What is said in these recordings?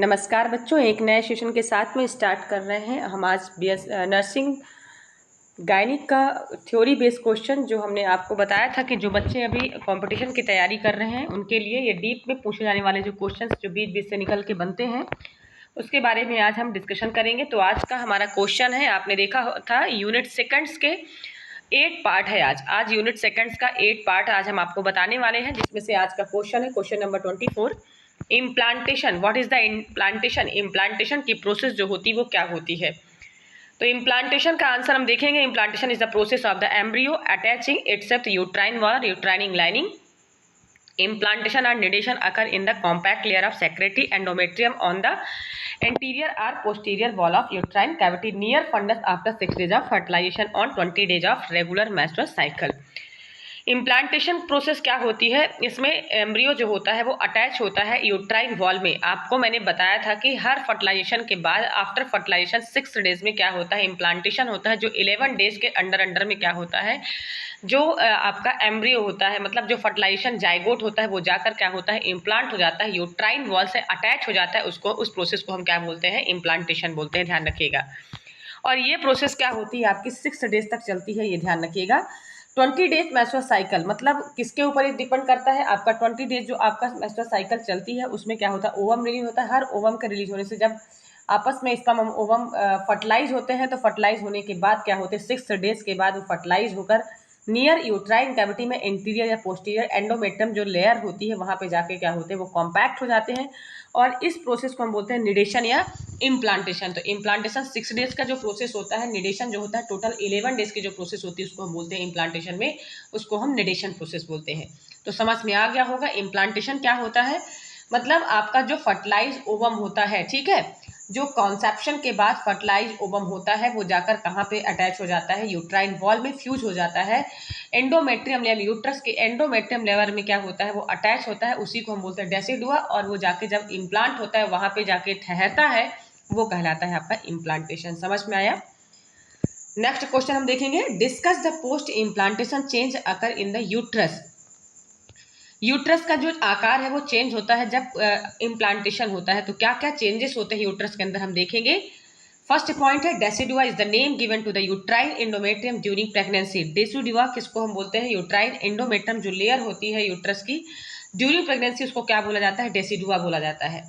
नमस्कार बच्चों, एक नए सेशन के साथ में स्टार्ट कर रहे हैं। हम आज नर्सिंग गायनिक का थ्योरी बेस्ड क्वेश्चन जो हमने आपको बताया था कि जो बच्चे अभी कंपटीशन की तैयारी कर रहे हैं उनके लिए ये डीप में पूछे जाने वाले जो क्वेश्चंस जो बीच बीच से निकल के बनते हैं उसके बारे में आज हम डिस्कशन करेंगे। तो आज का हमारा क्वेश्चन है, आपने देखा था यूनिट सेकेंड्स के 8 पार्ट है। आज यूनिट सेकेंड्स का 8 पार्ट आज हम आपको बताने वाले हैं, जिसमें से आज का क्वेश्चन है question number 24, implantation. What is the implantation? Implantation की प्रोसेस जो होती है वो क्या होती है? तो इम्प्लांटेशन का आंसर हम देखेंगे। Implantation is the process of the embryo attaching itself to uterine wall, uterine lining. Implantation and nidation occur in the compact layer of secretory endometrium on the anterior or posterior wall of uterine cavity near fundus after 6 days of fertilization on 20 days of regular menstrual cycle. Implantation process क्या होती है? इसमें embryo जो होता है वो attach होता है यूट्राइन वॉल में। आपको मैंने बताया था कि हर फर्टिलाइजेशन के बाद आफ्टर फर्टिलाइजेशन 6 डेज में क्या होता है, इम्प्लांटेशन होता है। जो 11 डेज के अंडर में क्या होता है, जो आपका एम्ब्रियो होता है, मतलब जो फर्टिलाइजेशन जाइगोट होता है वो जाकर क्या होता है, इम्प्लांट हो जाता है, यूट्राइन वॉल से अटैच हो जाता है। उस प्रोसेस को हम क्या बोलते हैं, इम्प्लांटेशन बोलते हैं। ध्यान रखिएगा। और ये प्रोसेस क्या होती है आपकी 6 डेज तक चलती है, ये ध्यान रखिएगा। 20 डेज मेंस्ट्रुअल साइकिल मतलब किसके ऊपर ये डिपेंड करता है? आपका 20 डेज जो आपका मेंस्ट्रुअल साइकिल चलती है उसमें क्या होता है, ओवम रिलीज होता है। हर ओवम के रिलीज होने से जब आपस में इसका ओवम फर्टिलाइज होते हैं, तो फर्टिलाइज होने के बाद क्या होते हैं, 6 डेज के बाद वो फर्टिलाइज होकर नियर यूट्राइन कैविटी में एंटीरियर या पोस्टीरियर एंडोमेट्रियम जो लेयर होती है वहाँ पे जाके क्या होते हैं, वो कॉम्पैक्ट हो जाते हैं। और इस प्रोसेस को हम बोलते हैं निडेशन या इम्प्लांटेशन। तो इम्प्लांटेशन 6 डेज का जो प्रोसेस होता है, निडेशन जो होता है टोटल 11 डेज की जो प्रोसेस होती है उसको हम बोलते हैं इम्प्लांटेशन में, उसको हम निडेशन प्रोसेस बोलते हैं। तो समझ में आ गया होगा इम्प्लांटेशन क्या होता है। मतलब आपका जो फर्टिलाइज ओवम होता है, ठीक है, जो कॉन्सेप्शन के बाद फर्टिलाइज ओवम होता है वो जाकर कहाँ पे अटैच हो जाता है, यूट्राइन वॉल में फ्यूज हो जाता है। एंडोमेट्रियम लेयर, यूट्रस के एंडोमेट्रियम लेयर में क्या होता है, वो अटैच होता है, उसी को हम बोलते हैं डेसिडुआ। और वो जाके जब इम्प्लांट होता है वहाँ पे जाके ठहरता है, वो कहलाता है आपका इम्प्लांटेशन। समझ में आया? नेक्स्ट क्वेश्चन हम देखेंगे, discuss the post implantation change occur in the uterus. Uterus का जो आकार है वो चेंज होता है जब इम्प्लांटेशन होता है। तो क्या क्या चेंजेस होते हैं यूट्रस के अंदर हम देखेंगे। फर्स्ट पॉइंट है decidua is the name given to the uterine endometrium during pregnancy. Decidua किसको हम बोलते हैं, यूट्राइन एंडोमेट्रियम जो लेयर होती है यूट्रस की ड्यूरिंग प्रेगनेंसी, उसको क्या बोला जाता है, डेसिडुआ बोला जाता है।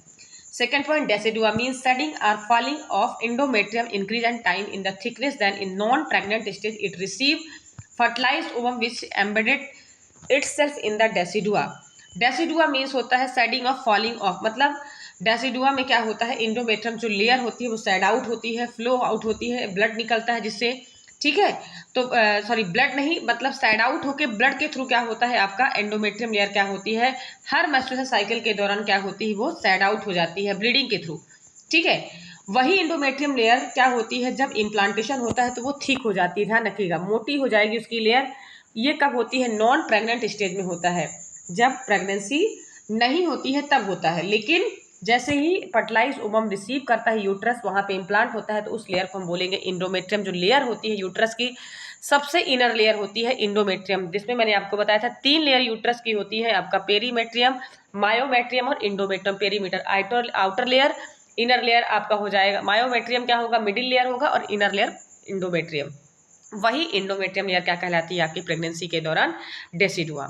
Second point, decidua means shedding और falling off endometrium increase and time in the thickness then in non pregnant stage it receive fertilised ovum which embedded itself in the decidua. Decidua means होता है shedding of falling off, मतलब decidua में क्या होता है, endometrium जो layer होती है वो शेड आउट होती है, फ्लो आउट होती है, ब्लड निकलता है जिससे, ठीक है। तो सॉरी ब्लड नहीं, मतलब शेड आउट होकर ब्लड के थ्रू क्या होता है, आपका एंडोमेट्रियम लेयर क्या होती है, हर मेंस्ट्रुअल साइकिल के दौरान क्या होती है, वो शेड आउट हो जाती है ब्लीडिंग के थ्रू, ठीक है। वही एंडोमेट्रियम लेयर क्या होती है, जब इम्प्लांटेशन होता है तो वो ठीक हो जाती है। ध्यान रखिएगा, मोटी हो जाएगी उसकी लेयर। ये कब होती है, नॉन प्रेग्नेंट स्टेज में होता है, जब प्रेगनेंसी नहीं होती है तब होता है। लेकिन जैसे ही फर्टिलाइज ओवम रिसीव करता है यूट्रस, वहाँ पे इम्प्लांट होता है, तो उस लेयर को हम बोलेंगे एंडोमेट्रियम। जो लेयर होती है यूट्रस की सबसे इनर लेयर होती है एंडोमेट्रियम, जिसमें मैंने आपको बताया था 3 लेयर यूट्रस की होती है, आपका पेरीमेट्रियम, मायोमेट्रियम और endometrium. Perimeter outer layer, inner layer आपका हो जाएगा मायोमेट्रियम, क्या होगा, मिडिल लेयर होगा, और इनर लेयर इंडोमेट्रियम। वही इंडोमेट्रियम लेयर क्या कहलाती है आपकी प्रेगनेंसी के दौरान, डेसिडुआ।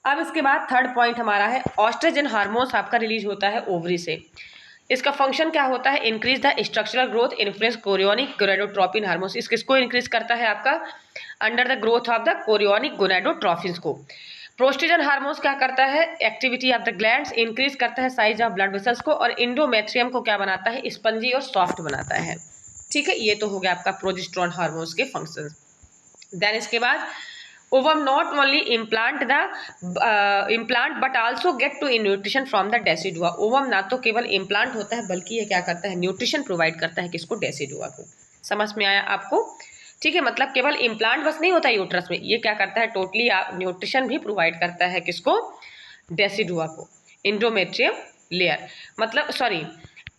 अब इसके बाद थर्ड पॉइंट हमारा है, ऑस्ट्रोजन हार्मोन्स आपका रिलीज होता है ओवरी से। इसका फंक्शन क्या होता है, increase the structural growth, influence chorionic gonadotropin hormones. इस किसको इंक्रीज करता है आपका, under the growth of the chorionic gonadotropins को। प्रोस्ट्रोजन हार्मोन्स क्या करता है, activity of the glands, increase करता है साइज ऑफ ब्लड वेसल्स को, और इंडोमेट्रियम को क्या बनाता है, स्पंजी और सॉफ्ट बनाता है, ठीक है। ये तो हो गया आपका प्रोजेस्टेरोन हार्मोन्स के फंक्शन। देन इसके बाद ovum not only implant but also get to nutrition from the decidua. Ovum ना तो केवल इम्प्लांट होता है बल्कि ये क्या करता है, न्यूट्रिशन प्रोवाइड करता है, किसको, डेसिडुआ को। समझ में आया आपको, ठीक है। मतलब केवल इम्प्लांट बस नहीं होता है यूट्रस में, ये क्या करता है, टोटली न्यूट्रिशन भी प्रोवाइड करता है, किसको, डेसिडुआ को, एंडोमेट्रियम लेयर। मतलब सॉरी,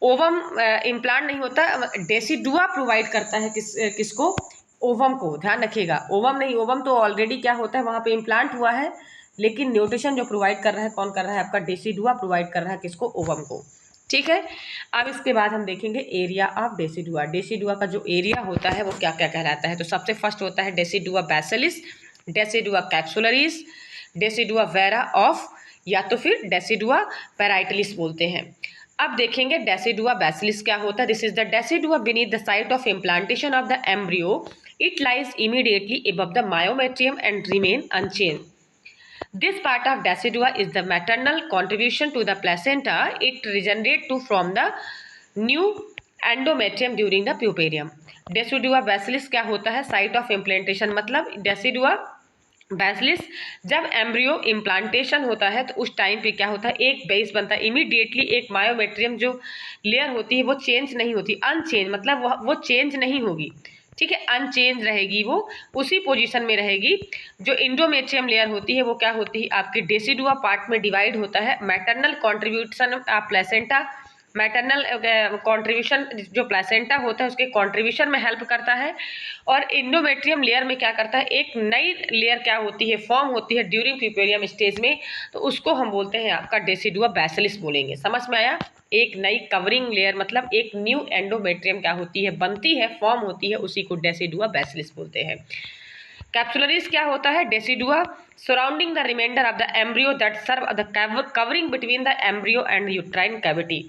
ओवम इम्प्लांट नहीं होता, डेसिडुआ प्रोवाइड करता है किसको, ओवम को। ध्यान रखिएगा, ओवम नहीं, ओवम तो ऑलरेडी क्या होता है, वहाँ पे इम्प्लांट हुआ है, लेकिन न्यूट्रिशन जो प्रोवाइड कर रहा है कौन कर रहा है, आपका डेसिडुआ प्रोवाइड कर रहा है, किसको, ओवम को। ठीक है। अब इसके बाद हम देखेंगे एरिया ऑफ डेसिडुआ। डेसिडुआ का जो एरिया होता है वो क्या क्या कहलाता है। तो सबसे फर्स्ट होता है decidua basalis, decidua capsularis, decidua vera of, या तो फिर डेसिडुआ पैराइटलिस बोलते हैं। अब देखेंगे डेसिडुआ बैसिलिस क्या होता है। This is the decidua beneath the site of implantation of the embryo, it lies immediately above the myometrium and remain unchanged. This part of decidua is the maternal contribution to the placenta. It regenerates from the new endometrium during the puerperium. Decidua basilis क्या होता है, site of implantation, मतलब decidua बैसिलिस जब embryo implantation होता है तो उस time पे क्या होता है, एक बेस बनता है इमीडिएटली, एक मायोमेट्रियम जो लेयर होती है वो चेंज नहीं होती, अनचेंज, मतलब वो चेंज नहीं होगी, ठीक है, अनचेंज रहेगी, वो उसी पोजीशन में रहेगी। जो इंडोमेट्रियम लेयर होती है वो क्या होती है, आपकी डेसिडुआ पार्ट में डिवाइड होता है। Maternal contribution of placenta, maternal contribution जो प्लेसेंटा होता है उसके कंट्रीब्यूशन में हेल्प करता है। और इंडोमेट्रियम लेयर में क्या करता है, एक नई लेयर क्या होती है, फॉर्म होती है ड्यूरिंग प्यूपेरियम स्टेज में, तो उसको हम बोलते हैं आपका डेसिडुआ बैसिलिस बोलेंगे। समझ में आया। एक नई कवरिंग लेयर, मतलब एक न्यू एंडोमेट्रियम क्या होती है, बनती है, फॉर्म होती है, उसी को डेसिडुआ बैसिलिस बोलते हैं। कैप्सुलरिस क्या होता है, decidua surrounding the reminder of the embryo that serve the covering between the embryo and uterine cavity.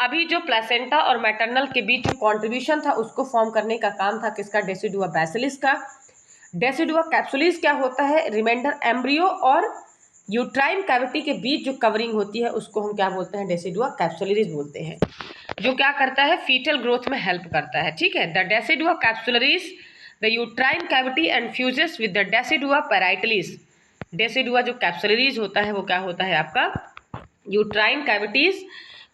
अभी जो प्लेसेंटा और मैटरनल के बीच जो कॉन्ट्रीब्यूशन था उसको फॉर्म करने का काम था किसका, डेसिडुआ बैसिलिस का। डेसिडुआ कैप्सुलिस क्या होता है, रिमाइंडर एम्ब्रियो और यूट्राइन कैविटी के बीच जो कवरिंग होती है उसको हम क्या बोलते हैं, डेसिडुआ कैप्सुलरिस बोलते हैं, जो क्या करता है, फीटल ग्रोथ में हेल्प करता है। ठीक है, the decidua capsularis the uterine cavity and fuses with the decidua parietalis. Decidua जो कैप्सुलरिस होता है वो क्या होता है आपका, uterine cavities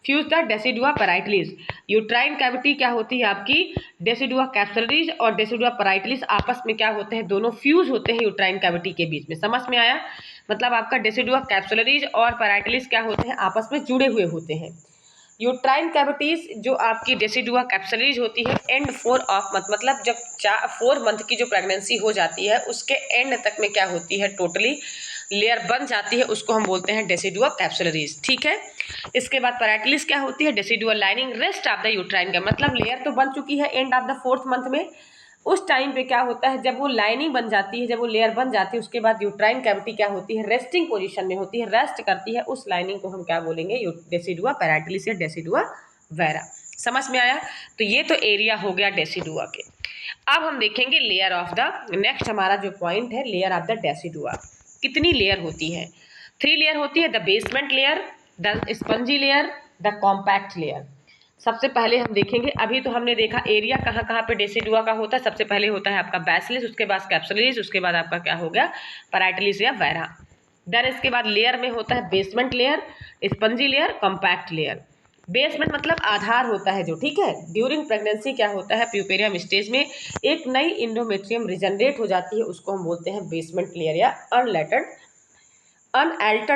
fuse the decidua parietalis. Uterine cavity क्या होती है आपकी, डेसिडुआ कैप्सुलरिस और डेसिडुआ पैराइटलिस आपस में क्या होते हैं, दोनों फ्यूज होते हैं यूट्राइन कैविटी के बीच में। समझ में आया। मतलब आपका डेसिडुआ कैप्सुलरिस और पैराइटलिस क्या होते हैं, आपस में जुड़े हुए होते हैं। यूट्राइन कैविटीज जो आपकी डेसिडुआ कैप्सुलरिस होती है एंड 4 ऑफ मंथ, मतलब जब 4 मंथ की जो प्रेगनेंसी हो जाती है उसके एंड तक में क्या होती है, टोटली लेयर बन जाती है, उसको हम बोलते हैं डेसिडुआ कैप्सुलरिस। ठीक है। इसके बाद पैराइटलिस क्या होती है, decidua lining rest of the uterine का, मतलब लेयर तो बन चुकी है and of the 4th month में, उस टाइम पे क्या होता है, जब वो लाइनिंग बन जाती है, जब वो लेयर बन जाती है, उसके बाद यूट्राइन कैविटी क्या होती है, रेस्टिंग पोजीशन में होती है, रेस्ट करती है, उस लाइनिंग को हम क्या बोलेंगे, डेसिडुआ पैराइटलिस या डेसिडुआ वेरा। समझ में आया। तो ये तो एरिया हो गया डेसिडुआ के। अब हम देखेंगे लेयर ऑफ द, नेक्स्ट हमारा जो पॉइंट है लेयर ऑफ द डेसिडुआ। कितनी लेयर होती है, 3 लेयर होती है, the basement layer, the spongy layer, the compact layer. सबसे पहले हम देखेंगे, अभी तो हमने देखा एरिया कहाँ कहाँ पे डेसिडुआ का होता है। सबसे पहले होता है आपका बैसिलिस, उसके बाद कैप्सुलरिस, उसके बाद आपका क्या हो गया, पैराइटलिस या वेरा। देन इसके बाद लेयर में होता है basement layer, spongy layer, compact layer. Basement मतलब आधार होता है जो, ठीक है। ड्यूरिंग प्रेगनेंसी क्या होता है, प्यूपेरियम स्टेज में एक नई इंडोमेट्रियम रिजनरेट हो जाती है, उसको हम बोलते हैं बेसमेंट लेयर या अनअल्टर्ड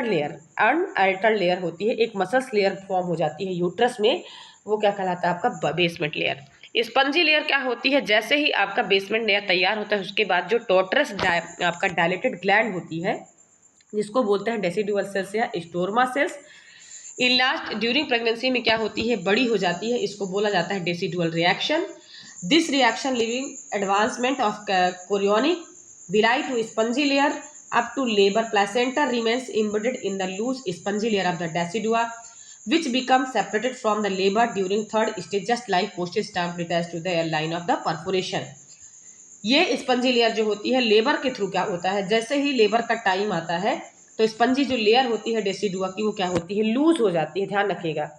लेयर। अनअल्टर्ड लेयर होती है, एक मसल्स लेयर फॉर्म हो जाती है यूट्रस में, वो क्या कहलाता है आपका बेसमेंट लेयर। स्पंजी लेयर क्या होती है, जैसे ही आपका बेसमेंट लेयर तैयार होता है उसके बाद जो टोटरस आपका डायलेटेड ग्लैंड होती है, जिसको बोलते हैं डेसिडुअल सेल्स या stroma cells, in last during pregnancy में क्या होती है, बड़ी हो जाती है, इसको बोला जाता है decidual reaction. This reaction living advancement of chorionic villi to spongy layer up to labor. Placenta remains embedded in the loose spongy layer of the decidua, which becomes separated from the labor during 3rd stage, just like postage stamp attached to the line of the perforation. ये spongy layer जो होती है labour के through क्या होता है, जैसे ही labour का टाइम आता है तो स्पंजी जो लेयर होती है डेसिडुआ की वो क्या होती है, लूज हो जाती है। ध्यान रखिएगा,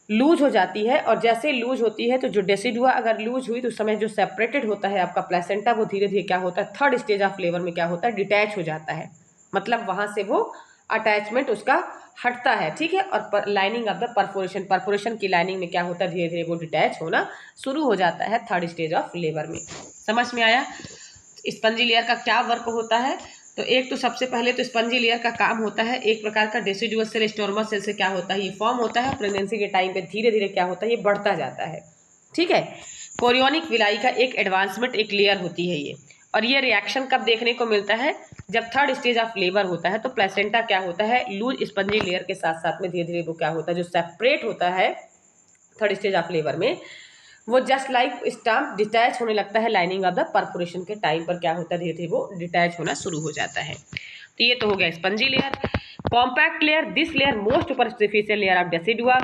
लूज हो जाती है, और जैसे लूज होती है तो जो डेसिडुआ अगर लूज हुई तो उस समय जो सेपरेटेड होता है आपका प्लेसेंटा, वो धीरे धीरे क्या होता है, 3rd स्टेज ऑफ लेबर में क्या होता है, डिटैच हो जाता है, मतलब वहाँ से वो अटैचमेंट उसका हटता है। ठीक है। और लाइनिंग ऑफ द परफोरेशन की लाइनिंग में क्या होता है, धीरे धीरे वो डिटैच होना शुरू हो जाता है 3rd स्टेज ऑफ लेबर में। समझ में आया। स्पंजी लेयर का क्या वर्क होता है, तो एक तो सबसे पहले तो स्पंजी लेयर का काम होता है, एक प्रकार का डेसिडुअल सेल स्टोरमा सेल से क्या होता है, ये फॉर्म होता है, प्रेगनेंसी के टाइम पे धीरे धीरे क्या होता है, ये बढ़ता जाता है। ठीक है। कोरियोनिक विलाई का एक एडवांसमेंट एक लेयर होती है ये, और ये रिएक्शन कब देखने को मिलता है, जब थर्ड स्टेज ऑफ लेबर होता है तो प्लेसेंटा क्या होता है, लूज स्पंजी लेयर के साथ साथ में धीरे धीरे वो क्या होता है, जो सेपरेट होता है थर्ड स्टेज ऑफ लेबर में, वो जस्ट लाइक स्टाम्प डिटैच होने लगता है लाइनिंग ऑफ द परफोरेशन के टाइम पर क्या होता है, धीरे धीरे वो डिटैच होना शुरू हो जाता है। तो ये तो हो गया spongy layer. Compact layer, this layer most superficial layer of decidua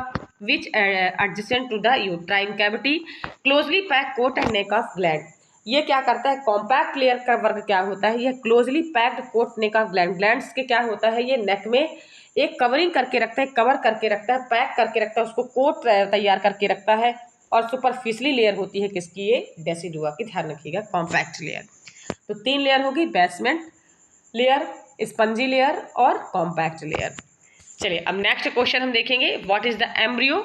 which adjacent to the uterine cavity closely pack coat and neck of gland. ये क्या करता है, कॉम्पैक्ट लेयर का वर्ग क्या होता है, ये closely packed coat neck of gland, glands के क्या होता है, ये नेक में एक कवरिंग करके रखता है, कवर करके रखता है, पैक करके रखता है, उसको कोट तैयार करके रखता है। और सुपरफिशियली लेयर होती है किसकी, ये डेसिडुआ की, ध्यान रखिएगा, कॉम्पैक्ट लेयर। तो 3 लेयर होगी, बेसमेंट लेयर, स्पंजी लेयर और कॉम्पैक्ट लेयर। चलिए अब नेक्स्ट क्वेश्चन हम देखेंगे, what is the embryo.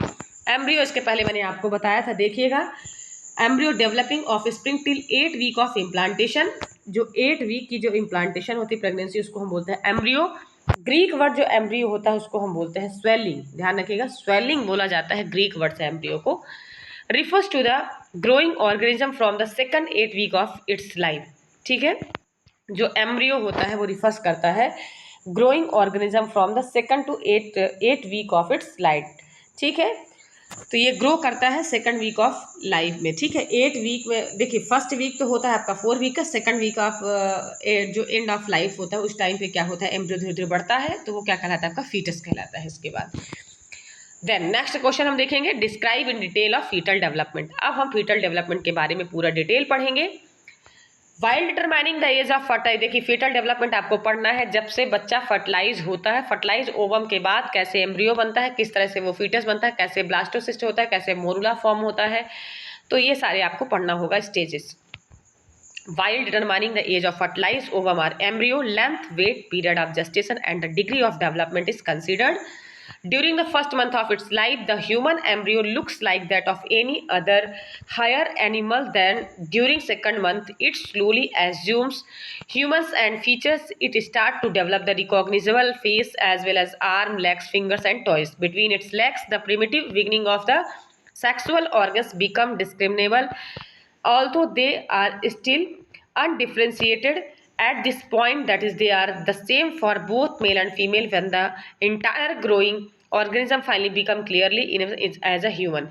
Embryo इसके पहले मैंने आपको बताया था, देखिएगा, embryo developing of spring till 8 week of implantation. जो 8 वीक की जो इम्प्लांटेशन होती है प्रेगनेंसी, उसको हम बोलते हैं एम्ब्रियो। ग्रीक वर्ड जो एम्ब्रियो होता है उसको हम बोलते हैं स्वेलिंग, ध्यान रखिएगा, स्वेलिंग बोला जाता है ग्रीक वर्ड से एम्ब्रियो को। Refers to the growing organism from the second 8 week of its life. ठीक है, जो एम्ब्रियो होता है वो रिफर्स करता है growing organism from the second to 8 week of its life. ठीक है, तो ये ग्रो करता है सेकंड वीक ऑफ लाइफ में। ठीक है, 8 वीक में, देखिए फर्स्ट वीक तो होता है आपका 4 वीक का, सेकंड वीक ऑफ जो एंड ऑफ लाइफ होता है उस टाइम पे क्या होता है, एम्ब्रियो धीरे धीरे बढ़ता है, तो वो क्या कहलाता है, आपका फीटस कहलाता है। इसके बाद देन नेक्स्ट क्वेश्चन हम देखेंगे, describe in detail of fetal development. अब हम फीटल डेवलपमेंट के बारे में पूरा डिटेल पढ़ेंगे। While determining the age of fertile, देखिए फीटल डेवलपमेंट आपको पढ़ना है जब से बच्चा फर्टिलाइज होता है, फर्टिलाइज ओवम के बाद कैसे एम्ब्रियो बनता है, किस तरह से वो फीटस बनता है, कैसे ब्लास्टोसिस्ट होता है, कैसे मोरुला फॉर्म होता है, तो ये सारे आपको पढ़ना होगा stages. While determining the age of fertilized ovum or embryo, length, weight, period of gestation and the degree of development is considered. During the first month of its life, the human embryo looks like that of any other higher animal. Then during second month, it slowly assumes humans and features. It starts to develop the recognizable face as well as arm, legs, fingers and toes. Between its legs, the primitive beginning of the sexual organs become discriminable, although they are still undifferentiated at this point, that is they are the same for both male and female when the entire growing organism finally become clearly as a human।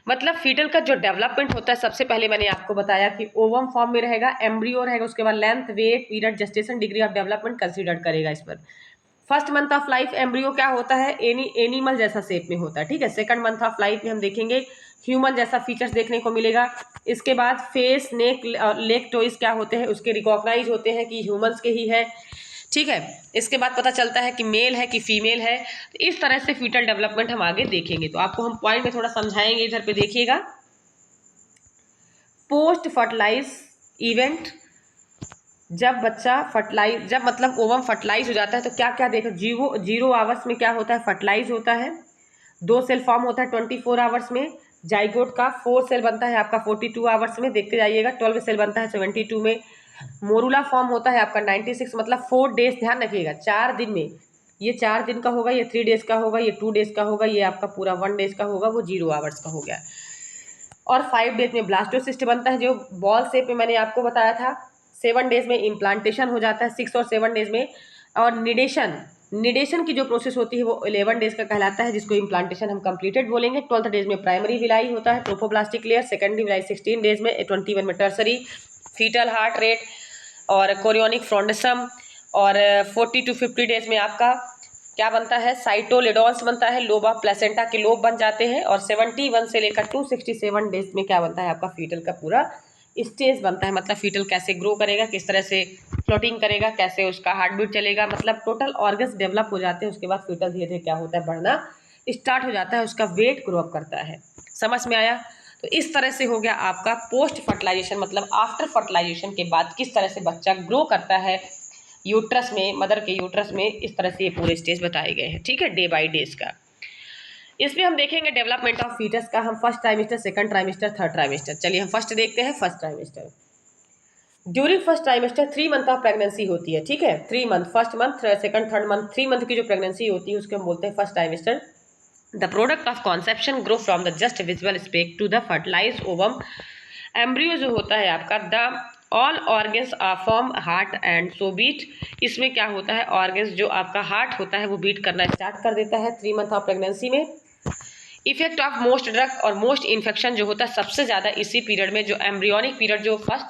मतलब fetal का जो development होता है, सबसे पहले मैंने आपको बताया कि ओवम फॉर्म में रहेगा, एम्ब्रियो रहेगा, उसके बाद length, weight, period, gestation, degree of development consider करेगा इस पर। First month of life embryo क्या होता है, एनिमल जैसा शेप में होता है। ठीक है, सेकंड मंथ ऑफ लाइफ में हम देखेंगे ह्यूमन जैसा फीचर्स देखने को मिलेगा। इसके बाद फेस, नेक, लेग, टोइस क्या होते हैं, उसके रिकॉग्नाइज होते हैं कि ह्यूमंस के ही है। ठीक है, इसके बाद पता चलता है कि मेल है कि फीमेल है। तो इस तरह से फीटल डेवलपमेंट हम आगे देखेंगे। तो आपको हम पॉइंट में थोड़ा समझाएंगे, इधर पे देखिएगा। पोस्ट फर्टिलाइज इवेंट, जब बच्चा फर्टिलाइज, जब मतलब ओवम फर्टिलाइज हो जाता है तो क्या क्या देखो, 0 आवर्स में क्या होता है, फर्टिलाइज होता है, 2 सेल फॉर्म होता है 24 आवर्स में, जाइगोट का 4 सेल बनता है आपका 42 आवर्स में, देखते जाइएगा, 12 सेल बनता है 72 में, मोरुला फॉर्म होता है आपका 96, मतलब 4 डेज, ध्यान रखिएगा 4 दिन में, ये 4 दिन का होगा, ये 3 डेज का होगा, ये 2 डेज का होगा, ये आपका पूरा 1 डेज का होगा, वो 0 आवर्स का हो गया। और 5 डेज में ब्लास्टोसिस्ट बनता है, जो बॉल शेप में मैंने आपको बताया था। 7 डेज में इम्प्लांटेशन हो जाता है, 6 और 7 डेज में। और निडेशन की जो प्रोसेस होती है वो 11 डेज का कहलाता है, जिसको इम्प्लांटेशन हम कंप्लीटेड बोलेंगे। 12th डेज में प्राइमरी विलाई होता है, trophoblastic layer, secondary villi 16 days में, 21 में टर्सरी, फीटल हार्ट रेट और कोरियोनिक फ्रोंडसम, और 40 to 50 डेज में आपका क्या बनता है, साइटोलेडॉन्स बनता है, लोब ऑफ प्लेसेंटा के लोब बन जाते हैं। और 71 से लेकर 267 डेज में क्या बनता है, आपका फीटल का पूरा स्टेज बनता है, मतलब फीटल कैसे ग्रो करेगा, किस तरह से फ्लोटिंग करेगा, कैसे उसका हार्ट बीट चलेगा, मतलब टोटल ऑर्गन्स डेवलप हो जाते हैं। उसके बाद फीटल धीरे धीरे क्या होता है, बढ़ना स्टार्ट हो जाता है, उसका वेट ग्रो अप करता है। समझ में आया? तो इस तरह से हो गया आपका पोस्ट फर्टिलाइजेशन, मतलब आफ्टर फर्टिलाइजेशन के बाद किस तरह से बच्चा ग्रो करता है यूट्रस में, मदर के यूट्रस में। इस तरह से ये पूरे स्टेज बताए गए हैं। ठीक है, डे बाय डेज का। इसमें हम देखेंगे डेवलपमेंट ऑफ फीटस का, हम first trimester, second trimester, third trimester. चलिए हम फर्स्ट देखते हैं, first trimester. During first trimester 3 month of pregnancy होती है। ठीक है, 3 month, first month, second, third month, 3 month की जो प्रेगनेंसी होती है उसको हम बोलते हैं first trimester. The product of conception grow from the just visual speck to the fertilize ovum. Embryo जो होता है आपका, the all organs are form heart and so beat. इसमें क्या होता है, ऑर्गन्स जो आपका हार्ट होता है वो बीट करना स्टार्ट कर देता है 3 मंथ ऑफ प्रेगनेंसी में। इफेक्ट ऑफ मोस्ट ड्रग और मोस्ट इन्फेक्शन जो होता है सबसे ज़्यादा इसी पीरियड में, जो एम्ब्रियोनिक पीरियड जो फर्स्ट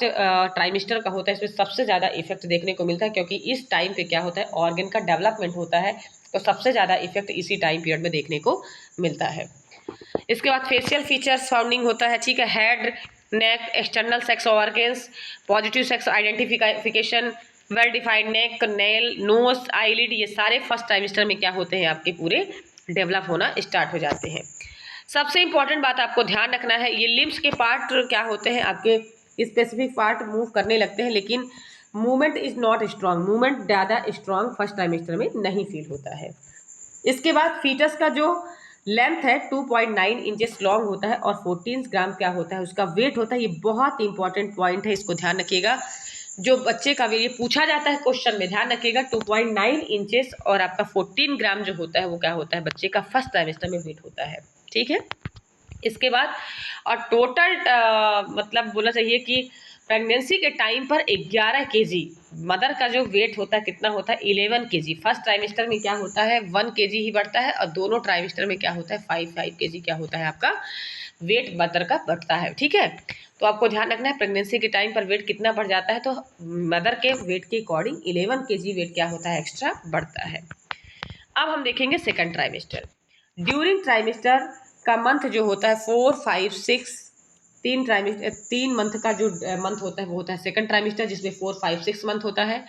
ट्राइमेस्टर का होता है, इसमें सबसे ज़्यादा इफेक्ट देखने को मिलता है, क्योंकि इस टाइम पे क्या होता है, ऑर्गन का डेवलपमेंट होता है, तो सबसे ज़्यादा इफेक्ट इसी टाइम पीरियड में देखने को मिलता है। इसके बाद फेशियल फीचर्स फाउंडिंग होता है, ठीक है, head, neck, external sex organs, positive sex identification, well defined neck, nail, nose, eyelid, ये सारे फर्स्ट ट्राइमेस्टर में क्या होते हैं, आपके पूरे डेवलप होना स्टार्ट हो जाते हैं। सबसे इंपॉर्टेंट बात आपको ध्यान रखना है, ये लिम्स के पार्ट क्या होते हैं, आपके स्पेसिफिक पार्ट मूव करने लगते हैं, लेकिन movement is not strong, movement ज़्यादा स्ट्रांग फर्स्ट ट्राइमेस्टर में नहीं फील होता है। इसके बाद फीटस का जो लेंथ है 2.9 इंचेस लॉन्ग होता है और 14 ग्राम क्या होता है, उसका वेट होता है। ये बहुत इंपॉर्टेंट पॉइंट है, इसको ध्यान रखिएगा, जो बच्चे का ये पूछा जाता है क्वेश्चन में, ध्यान रखिएगा 2.9 इंचेस और आपका 14 ग्राम जो होता है वो क्या होता है, बच्चे का फर्स्ट ट्राइमेस्टर में वेट होता है, ठीक है। इसके बाद और टोटल मतलब बोलना चाहिए कि प्रेगनेंसी के टाइम पर 11 केजी मदर का जो वेट होता है कितना होता है, 11 केजी। फर्स्ट ट्राइमेस्टर में क्या होता है 1 केजी ही बढ़ता है, और दोनों ट्राइमेस्टर में क्या होता है 5 केजी क्या होता है आपका वेट मदर का बढ़ता है, ठीक है। तो आपको ध्यान रखना है प्रेगनेंसी के टाइम पर वेट कितना बढ़ जाता है, तो मदर के वेट के अकॉर्डिंग 11 केजी वेट क्या होता है एक्स्ट्रा बढ़ता है। अब हम देखेंगे सेकंड ट्राइमेस्टर। ड्यूरिंग ट्राइमेस्टर का मंथ जो होता है 4, 5, 6, 3 मंथ का जो मंथ होता है वो होता है सेकंड ट्राइमेस्टर, जिसमें 4, 5, 6 मंथ होता है।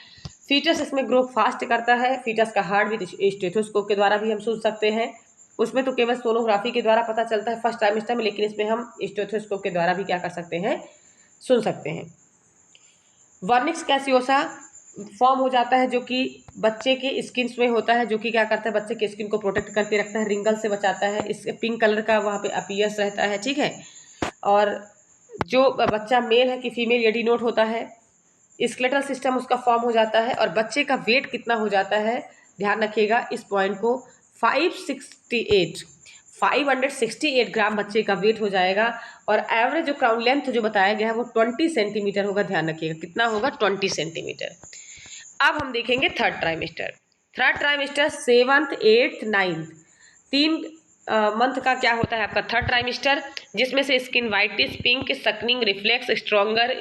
फीटस इसमें ग्रो फास्ट करता है, फीटस का हार्ट बीट स्टेथोस्कोप के द्वारा भी हम सुन सकते हैं। उसमें तो केवल सोनोग्राफी के द्वारा पता चलता है फर्स्ट ट्राइमेस्टर में, लेकिन इसमें हम स्टेथोस्कोप के द्वारा भी क्या कर सकते हैं, सुन सकते हैं। वर्निक्स कैसियोसा फॉर्म हो जाता है, जो कि बच्चे के स्किन में होता है, जो कि क्या करता है बच्चे के स्किन को प्रोटेक्ट करके रखता है, रिंगल से बचाता है, इस पिंक कलर का वहाँ पे अपीयर्स रहता है, ठीक है। और जो बच्चा मेल है कि फीमेल ये डिनोट होता है। स्केलेटल सिस्टम उसका फॉर्म हो जाता है, और बच्चे का वेट कितना हो जाता है, ध्यान रखिएगा इस पॉइंट को, 568 ग्राम बच्चे का वेट हो जाएगा, और एवरेज जो क्राउन लेंथ जो बताया गया है वो 20 सेंटीमीटर होगा, ध्यान रखिएगा कितना होगा 20 सेंटीमीटर। अब हम देखेंगे third trimester. Third trimester 7th, 8th, 9th 3 month का क्या होता है आपका थर्ड ट्राइमेस्टर, जिसमें से skin whitish, pink, sucking reflex stronger,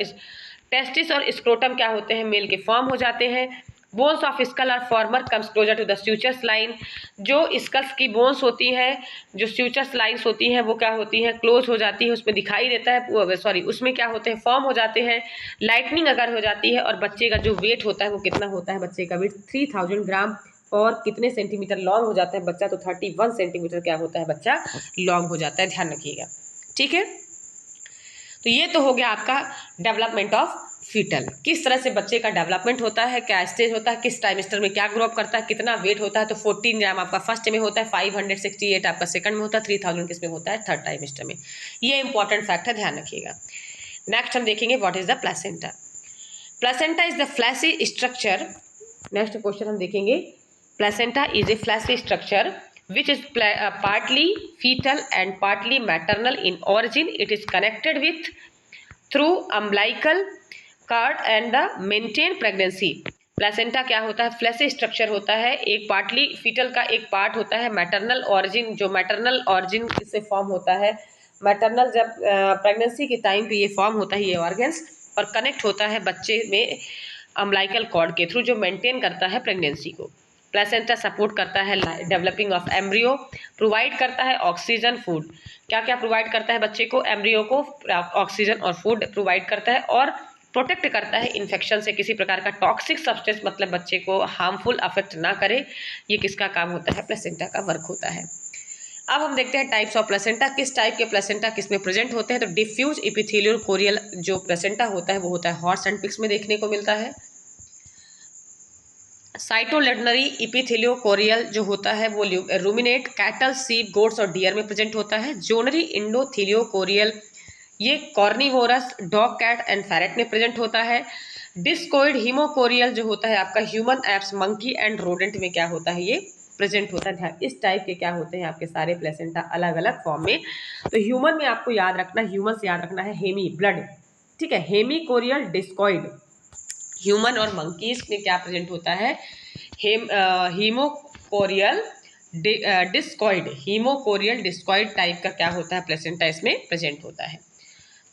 testis और स्क्रोटम क्या होते हैं मेल के फॉर्म हो जाते हैं। बोन्स ऑफ स्कल और former comes closer to the sutures line, जो स्कल्स की बोन्स होती है, जो स्यूचर्स लाइन्स होती हैं वो क्या होती हैं क्लोज हो जाती है, उसमें दिखाई देता है, सॉरी उसमें क्या होते हैं फॉर्म हो जाते हैं। लाइटनिंग अगर हो जाती है, और बच्चे का जो वेट होता है वो कितना होता है, बच्चे का वेट 3000 ग्राम, और कितने सेंटीमीटर लॉन्ग हो जाता है बच्चा, तो 31 सेंटीमीटर क्या होता है बच्चा लॉन्ग हो जाता है, ध्यान रखिएगा, ठीक है। तो ये तो हो गया आपका डेवलपमेंट ऑफ फीटल, किस तरह से बच्चे का डेवलपमेंट होता है, क्या स्टेज होता है, किस ट्राइमेस्टर में क्या ग्रो अप करता है, कितना वेट होता है। तो 14 ग्राम आपका फर्स्ट में होता है, 568 आपका सेकंड में होता है, 3000 किस में होता है थर्ड ट्राइमेस्टर में। ये इंपॉर्टेंट फैक्ट है, ध्यान रखिएगा। नेक्स्ट हम देखेंगे what is the placenta. Placenta is the fleshy structure. Next question हम देखेंगे, placenta is a fleshy structure which is partly fetal and partly maternal in origin. It is connected with through umbilical cord and the maintained pregnancy. Placenta क्या होता है, flashy structure होता है, एक partly fetal का एक पार्ट होता है, मैटरनल ऑरिजिन, जो मैटरनल ऑरिजिन से फॉर्म होता है, मैटरनल जब प्रेगनेंसी के टाइम पे ये फॉर्म होता है ये ऑर्गन्स, और कनेक्ट होता है बच्चे में अम्बिलिकल कॉर्ड के थ्रू, जो मेंटेन करता है प्रेगनेंसी को। प्लेसेंटा सपोर्ट करता है डेवलपिंग ऑफ एम्ब्रियो, प्रोवाइड करता है ऑक्सीजन फूड, क्या क्या प्रोवाइड करता है बच्चे को, एम्ब्रियो को ऑक्सीजन और फूड प्रोवाइड करता है, और प्रोटेक्ट करता है इन्फेक्शन से, किसी प्रकार का टॉक्सिक सब्सटेंस मतलब बच्चे को हार्मफुल अफेक्ट ना करे, ये किसका काम होता है, प्लेसेंटा का वर्क होता है। अब हम देखते हैं टाइप्स ऑफ प्लेसेंटा, किस टाइप के प्लेसेंटा किस में प्रेजेंट होते हैं। तो डिफ्यूज एपिथेलियल कोरियल जो प्लेसेंटा होता है वो होता है हॉर्स एंड पिग्स में देखने को मिलता है। साइटोलेडनरी इपिथेलियो कोरियल जो होता है वो रूमिनेट, कैटल, सीप, गोट्स और डियर में प्रेजेंट होता है। जोनरी इंडोथेलियो कोरियल ये carnivorous, dog, cat and ferret में प्रेजेंट होता है। डिस्कोइड हीमोकोरियल जो होता है आपका human apps, monkey and rodent में क्या होता है ये प्रेजेंट होता है। इस टाइप के क्या होते हैं आपके सारे प्लेसेंटा अलग अलग फॉर्म में। तो ह्यूमन में आपको याद रखना, ह्यूमन से याद रखना है हेमी ब्लड, ठीक है। हेमिकोरियल डिस्कॉइड, ह्यूमन और मंकीज में क्या प्रेजेंट होता है, haemochorial discoid, haemochorial discoid type का क्या होता है प्लेसेंटा इसमें प्रेजेंट होता है।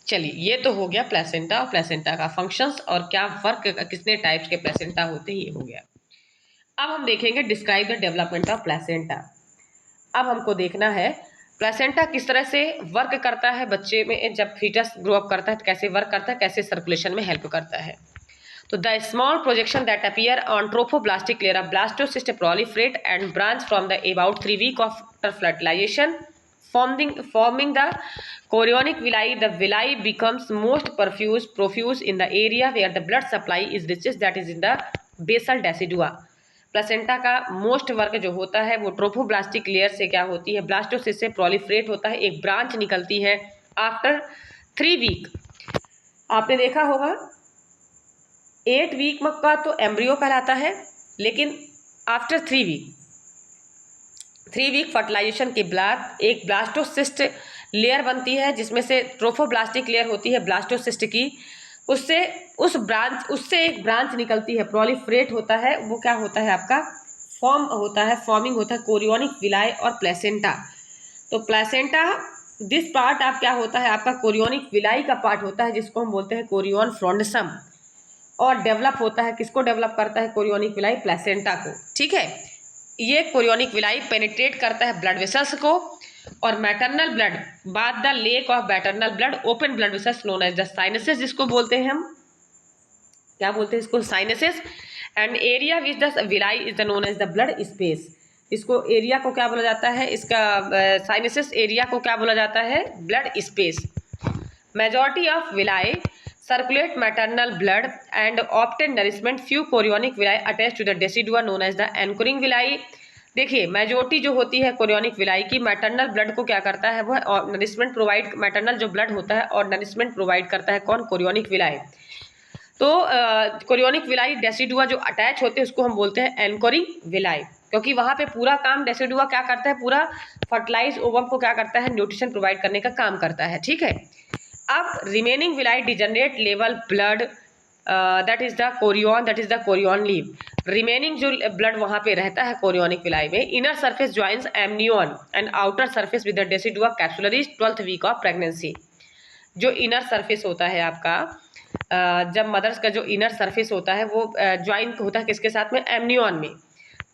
चलिए, ये तो हो गया प्लेसेंटा और प्लेसेंटा का फंक्शंस और क्या वर्क, कितने टाइप्स के प्लेसेंटा होते हैं, ये हो गया। अब हम देखेंगे describe the development of placenta. अब हमको देखना है प्लेसेंटा किस तरह से वर्क करता है बच्चे में, जब फीटस ग्रो अप करता है तो कैसे वर्क करता है, कैसे सर्कुलेशन में हेल्प करता है। तो the small projection that appear on trophoblastic layer of blastocyst proliferate and branch from the about 3 weeks after fertilization forming the chorionic villi. The villi becomes most profuse in the area where the blood supply is richest, that is in the basal decidua. Placenta का most work जो होता है वो trophoblastic layer से क्या होती है, blastocyst से प्रोलिफरेट होता है, एक ब्रांच निकलती है आफ्टर 3 week। आपने देखा होगा 8 week का तो एम्ब्रियो कहलाता है, लेकिन आफ्टर 3 week फर्टिलाइजेशन के बाद एक ब्लास्टोसिस्ट लेयर बनती है, जिसमें से ट्रोफोब्लास्टिक लेयर होती है ब्लास्टोसिस्ट की, उससे एक ब्रांच निकलती है, प्रोलिफरेट होता है, वो क्या होता है आपका फॉर्मिंग होता है कोरियोनिक विलाई और प्लेसेंटा। तो प्लेसेंटा दिस पार्ट आप क्या होता है आपका कोरियोनिक विलाई का पार्ट होता है, जिसको हम बोलते हैं कोरियोन फ्रोंडसम, और डेवलप होता है, किसको डेवलप करता है, कोरियोनिक विलाई, प्लेसेंटा को। ठीक है, ये कोरियोनिक विलाई पेनिट्रेट करता है ब्लड वेसल्स को, और मैटरनल ब्लड बाद the lake of maternal blood open blood vessels known as the sinuses, जिसको बोलते हैं हम, क्या बोलते हैं इसको, sinuses, and area which the villi is the known as the blood space. इसको एरिया को क्या बोला जाता है, इसका साइनसेस एरिया को क्या बोला जाता है, blood space. Majority of villi circulate maternal blood and obtain nourishment. Few chorionic villi attached to the decidua known as the anchoring villi. देखिए, मेजोरिटी जो होती है कोरियोनिक विलाई की मैटरनल ब्लड को क्या करता है, वह नरिशमेंट प्रोवाइड, मैटरनल जो ब्लड होता है और नरिशमेंट प्रोवाइड करता है कौन, कोरियोनिक विलाई। तो कोरियोनिक विलाई डेसिडुआ जो अटैच होते हैं उसको हम बोलते हैं एंकोरिंग विलाई, क्योंकि वहाँ पे पूरा काम डेसिडुआ क्या करता है, पूरा फर्टिलाइज ओवम को क्या करता है, न्यूट्रिशन प्रोवाइड करने का काम करता है। ठीक है, अब remaining villi degenerate level blood, that is the chorion laeve. Remaining जो ब्लड वहाँ पे रहता है कोरियोनिक विलाई में, inner surface joins amnion and outer surface with the decidua capsularis 12th week of pregnancy. जो इनर सरफेस होता है आपका, जब मदर्स का जो इनर सरफेस होता है वो ज्वाइन होता है किसके साथ में, एमनियन में।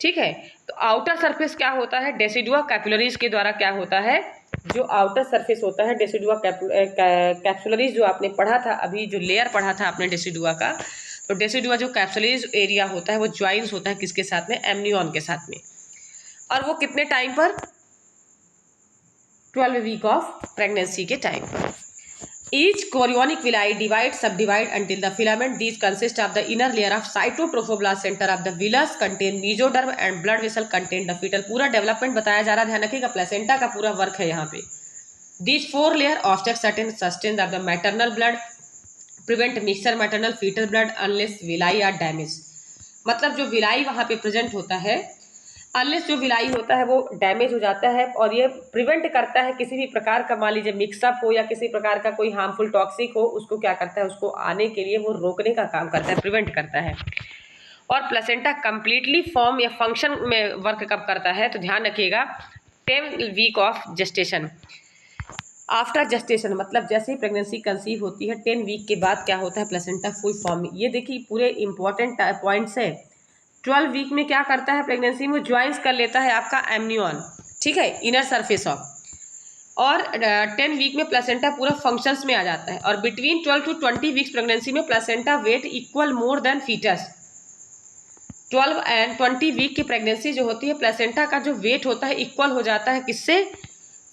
ठीक है, तो आउटर सरफेस क्या होता है, डेसिडुआ कैप्सुलरिज के द्वारा क्या होता है, जो आउटर सरफेस होता है डेसिडुआ कैप्सुलरीज, जो आपने पढ़ा था अभी, जो लेयर पढ़ा था आपने डेसिडुआ का, तो डेसिडुआ जो कैप्सुलरीज एरिया होता है वो ज्वाइंस होता है किसके साथ में, एमनियन के साथ में, और वो कितने टाइम पर, 12 week ऑफ प्रेगनेंसी के टाइम पर। Each chorionic villi subdivide until the filament. These consist of the inner layer of cytotrophoblast, center of the villus contain mesoderm and blood vessel contain the fetal। पूरा development बताया जा रहा है, ध्यान रखिएगा, placenta का पूरा वर्क है यहाँ पे। These 4 layer obstruct certain sustain of the maternal blood, prevent mixture maternal fetal blood unless villi are damaged। मतलब जो विलाई वहाँ पे प्रेजेंट होता है, अनलेस जो विलाई होता है वो डैमेज हो जाता है, और ये प्रिवेंट करता है किसी भी प्रकार का, मान लीजिए मिक्सअप हो या किसी प्रकार का कोई हार्मफुल टॉक्सिक हो, उसको क्या करता है, उसको आने के लिए वो रोकने का काम करता है, प्रिवेंट करता है। और प्लेसेंटा कंप्लीटली फॉर्म या फंक्शन में वर्क कब करता है, तो ध्यान रखिएगा 10 week of gestation. After gestation मतलब जैसे ही प्रेगनेंसी कंसीव होती है 10 week के बाद क्या होता है, प्लेसेंटा फुल फॉर्म में। ये देखिए पूरे इंपॉर्टेंट पॉइंट्स है। 12 week में क्या करता है, प्रेगनेंसी में ज्वाइंस कर लेता है आपका एमनियन, ठीक है, इनर सरफेस ऑफ, और 10 week में प्लेसेंटा पूरा फंक्शंस में आ जाता है। और बिटवीन 12 to 20 weeks प्रेगनेंसी में placenta weight equal more than fetus. 12 and 20 week की प्रेगनेंसी जो होती है, प्लेसेंटा का जो वेट होता है इक्वल हो जाता है किससे,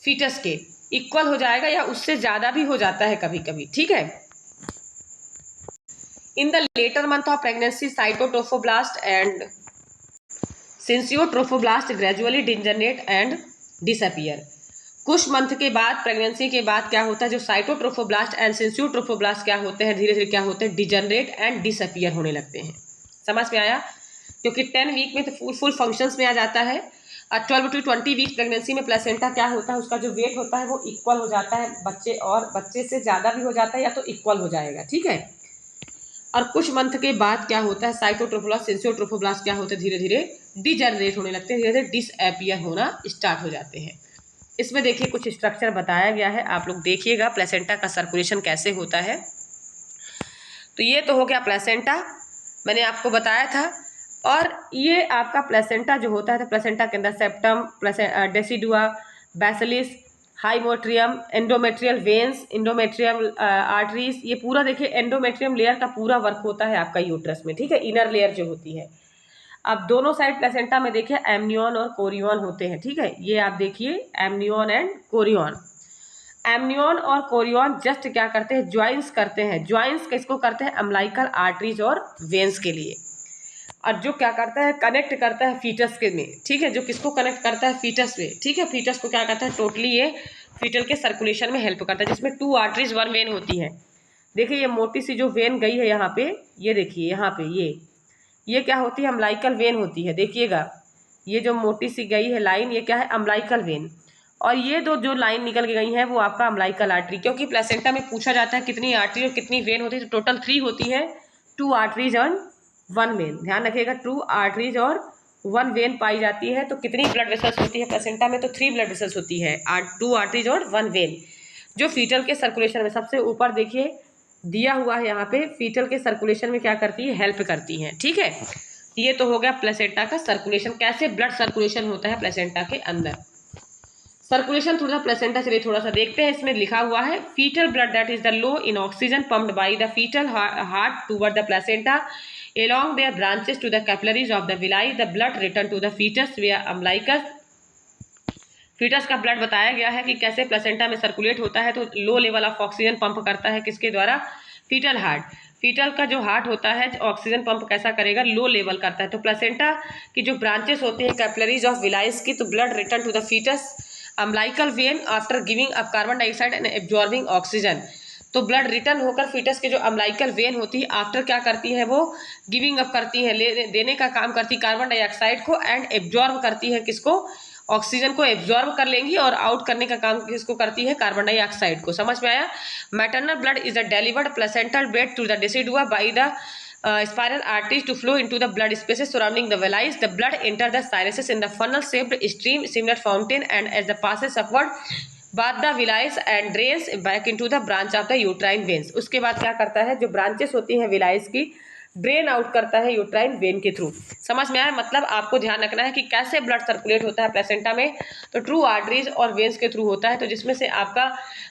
फीटस के इक्वल हो जाएगा, या उससे ज़्यादा भी हो जाता है कभी कभी। ठीक है, in the later month of pregnancy cytotrophoblast and syncytotrophoblast gradually degenerate and disappear। कुछ मंथ के बाद, प्रेगनेंसी के बाद क्या होता है, जो साइटोट्रोफोब्लास्ट एंड सिंसियोट्रोफोब्लास्ट क्या होते हैं, धीरे धीरे क्या होते हैं, डिजनरेट एंड डिसअपियर होने लगते हैं। समझ में आया, क्योंकि 10 week में तो फुल फंक्शंस में आ जाता है, 12 to 20 वीक प्रेगनेंसी में प्लेसेंटा क्या होता है, उसका जो वेट होता है वो इक्वल हो जाता है बच्चे, और बच्चे से ज़्यादा भी हो जाता है या तो इक्वल हो जाएगा, ठीक है। और कुछ मंथ के बाद क्या होता है, साइटोट्रोफोब्लास्ट सेंसियोट्रोफोब्लास्ट क्या होते हैं, धीरे धीरे डिजनरेट होने लगते हैं, धीरे धीरे डिसअपियर होना स्टार्ट हो जाते हैं। इसमें देखिए कुछ स्ट्रक्चर बताया गया है, आप लोग देखिएगा प्लेसेंटा का सर्कुलेशन कैसे होता है। तो ये तो हो गया प्लेसेंटा, मैंने आपको बताया था। और ये आपका प्लेसेंटा जो होता है, तो प्लेसेंटा के अंदर सेप्टम, डेसिडुआ, बैसिलिस, हाइमोट्रियम, एंडोमेट्रियल वेन्स, एंडोमेट्रियम आर्टरीज, ये पूरा देखिए एंडोमेट्रियम लेयर का पूरा वर्क होता है आपका यूट्रस में, ठीक है, इनर लेयर जो होती है। अब दोनों साइड प्लेसेंटा में देखिए एमनियन और कोरियन होते हैं, ठीक है, ये आप देखिए एमनियन एंड कोरियन। एमनियन और कोरियन जस्ट क्या करते हैं, ज्वाइंस करते हैं। ज्वाइंस किसको करते हैं, अम्लाइकल आर्टरीज और वेन्स के लिए। और जो क्या करता है, कनेक्ट करता है फीटस के में, ठीक है, जो किसको कनेक्ट करता है, फीटस में, ठीक है। फीटस को क्या करता है, टोटली ये फीटल के सर्कुलेशन में हेल्प करता है, जिसमें 2 आर्टरीज 1 वेन होती है। देखिए ये मोटी सी जो वेन गई है यहाँ पे, ये देखिए यहाँ पे ये क्या होती है, अम्लाइकल वेन होती है। देखिएगा ये जो मोटी सी गई है लाइन, ये क्या है, अम्लाइकल वेन। और ये दो जो लाइन निकल के गई है वो आपका अम्लाइकल आर्टरी, क्योंकि प्लेसेंटा में पूछा जाता है कितनी आर्टरी और कितनी वेन होती है, तो टोटल 3 होती है, 2 आर्टरीज और 1 वेन। ध्यान रखिएगा 2 आर्टरीज और 1 वेन पाई जाती है। तो कितनी ब्लड वेसल्स होती है प्लेसेंटा में, तो 3 ब्लड वेसल्स होती है, 2 आर्टरीज और 1 वेन। जो फीटल के सर्कुलेशन में सबसे ऊपर देखिए दिया हुआ है, यहाँ पे फीटल के सर्कुलेशन में क्या करती है, हेल्प करती है, ठीक है। ये तो हो गया प्लेसेंटा का सर्कुलेशन, कैसे ब्लड सर्कुलेशन होता है प्लेसेंटा के अंदर। सर्कुलेशन थ्रू द प्लेसेंटा, चलिए थोड़ा सा देखते हैं। इसमें लिखा हुआ है fetal blood that is the low in oxygen pumped by the fetal heart toward the placenta along their branches to the capillaries of the villi, the blood return to the fetus via umbilicus। Fetus का blood बताया गया है कि कैसे placenta में circulate होता है, तो low level of oxygen pump करता है किसके द्वारा, फीटल हार्ट। फीटल का जो हार्ट होता है ऑक्सीजन पंप कैसा करेगा, लो लेवल करता है। तो प्लेसेंटा की जो ब्रांचेस होती हैं कैपिलरीज ऑफ विलाइस की, तो blood return to the fetus umbilical vein after giving up carbon dioxide and absorbing oxygen. तो ब्लड रिटर्न होकर फीटस के जो अम्लाइकल वेन होती है आफ्टर क्या करती है, वो गिविंग अप करती है, देने का काम करती है कार्बन डाइऑक्साइड को, एंड एब्जॉर्ब करती है किसको, ऑक्सीजन को एब्जॉर्ब कर लेंगी, और आउट करने का काम किसको करती है, कार्बन डाइऑक्साइड को। समझ में आया। Maternal blood is the delivered placental bread to the decidua by the spiral arteries to flow into the blood spaces surrounding the villi. The blood enter the sinuses in the funnel-shaped stream, similar fountain, and as the passes upward, बाद the villi and drains back into the branch of the uterine veins। उसके बाद क्या करता है, जो branches होती हैं विलाइस की, ड्रेन आउट करता है यूट्राइन वेन के थ्रू। समझ में आया। मतलब आपको ध्यान रखना है कि कैसे ब्लड सर्कुलेट होता है प्लेसेंटा में, तो ट्रू आर्टरीज और वेन्स के थ्रू होता है। तो जिसमें से आपका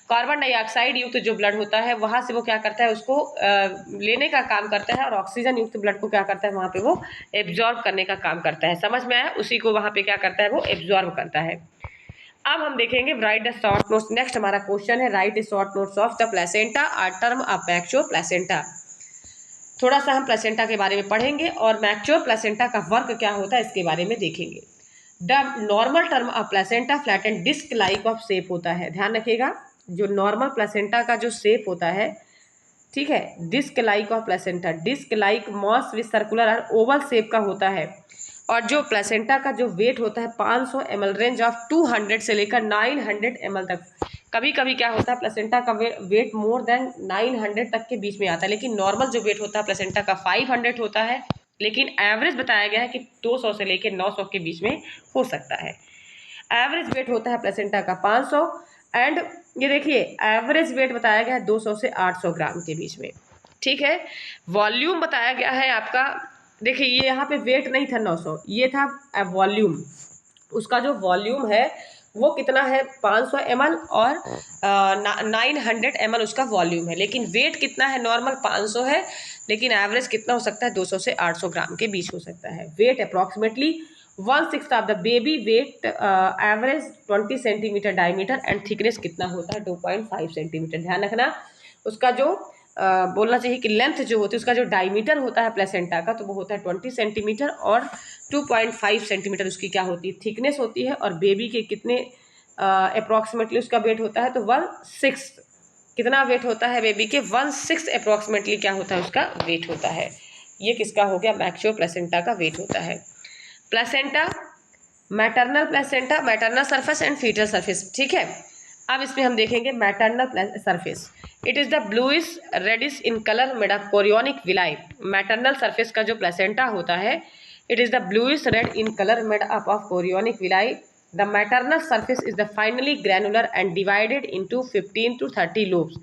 कार्बन डाइऑक्साइड युक्त जो ब्लड होता है वहां से वो क्या करता है, उसको लेने का काम करता है, और ऑक्सीजन युक्त ब्लड को क्या करता है, वहां पे वो एब्जॉर्ब करने का काम करता है। समझ में आया। उसी को वहां पे क्या करता है, वो एब्जॉर्ब करता है। अब हम देखेंगे write the short notes. Next हमारा क्वेश्चन है write the short notes of the placenta are term of mature placenta. थोड़ा सा हम प्लेसेंटा के बारे में पढ़ेंगे और मैच्योर प्लेसेंटा का वर्क क्या होता है इसके बारे में देखेंगे। The normal term of placenta flat and disc like of shape होता है। ध्यान रखिएगा, जो नॉर्मल प्लेसेंटा का जो शेप होता है, ठीक है, disc like of placenta, disc like moss with circular और ओवल शेप का होता है। और जो प्लेसेंटा का जो वेट होता है 500 ml, रेंज ऑफ 200 से लेकर 900 ml तक। कभी कभी क्या होता है प्लेसेंटा का वेट मोर देन 900 तक के बीच में आता है, लेकिन नॉर्मल जो वेट होता है प्लेसेंटा का 500 होता है, लेकिन एवरेज बताया गया है कि 200 से लेकर 900 के बीच में हो सकता है। एवरेज वेट होता है प्लेसेंटा का 500, एंड ये देखिए एवरेज वेट बताया गया है 200 से 800 ग्राम के बीच में, ठीक है। वॉल्यूम बताया गया है आपका, देखिए ये यहाँ पे वेट नहीं था 900, ये था वॉल्यूम। उसका जो वॉल्यूम है वो कितना है 500 ml और 900 ml उसका वॉल्यूम है, लेकिन वेट कितना है, नॉर्मल 500 है, लेकिन एवरेज कितना हो सकता है 200 से 800 ग्राम के बीच हो सकता है। Weight approximately 1/6 of the baby weight, average 20 centimetre diameter, and thickness कितना होता है 2.5 सेंटीमीटर। ध्यान रखना उसका जो बोलना चाहिए कि लेंथ जो होती है उसका जो डायमीटर होता है प्लेसेंटा का, तो वो होता है 20 सेंटीमीटर, और 2.5 सेंटीमीटर उसकी क्या होती है, थिकनेस होती है। और बेबी के कितने अप्रॉक्सीमेटली उसका वेट होता है, तो 1/6 कितना वेट होता है बेबी के, 1/6 अप्रॉक्सीमेटली क्या होता है उसका वेट होता है। ये किसका हो गया, मैच्योर प्लेसेंटा का वेट होता है। Placenta maternal placenta, maternal surface and fetal surface, ठीक है। अब इसमें हम देखेंगे maternal surface. It is the bluish reddish in colour made of chorionic villi. Maternal surface का जो प्लेसेंटा होता है, it is the bluish red in colour made up of chorionic villi. The maternal surface is the finally granular and divided into 15 to 30 lobes.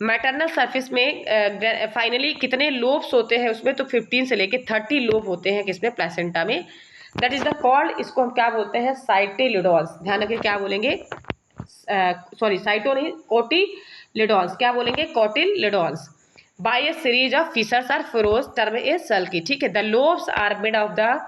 Maternal surface में finally कितने lobes होते हैं उसमें, तो 15 से लेके 30 लोब होते हैं किसमें, प्लेसेंटा में। दैट इज द कॉल्ड, इसको हम क्या बोलते हैं, साइटेलिडॉन्स। ध्यान रखिए क्या बोलेंगे, सॉरी साइटो नहीं, कोटिलिडॉन्स। क्या बोलेंगे, cotyledons. By a series of fissures are furrows termed a sulci, ठीक है। The lobes are made of the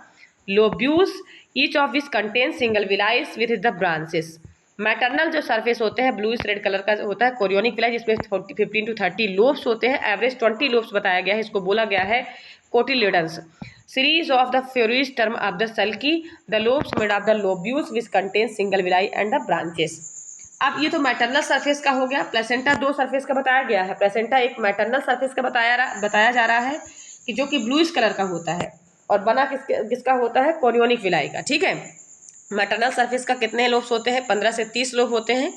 lobules each of which contain single villus with the branches. Maternal जो surface होते हैं bluish red colour का होता है chorionic villi, जिसमें 15 to 30 lobes होते हैं। एवरेज 20 लोब्स बताया गया है, इसको बोला गया है cotyledons. Series of the furrows term of the sulci, the lobes made of the lobules which contain single villi and the branches. अब ये तो मैटरनल सरफेस का हो गया। प्लेसेंटा दो सरफेस का बताया गया है। प्लेसेंटा एक मैटरनल सरफेस का बताया जा रहा है कि जो कि ब्लूइश कलर का होता है और बना किसका होता है, कोरियोनिक विलाई का, ठीक है। मैटरनल सरफेस का कितने लोब्स होते हैं, 15 से 30 लोब होते हैं।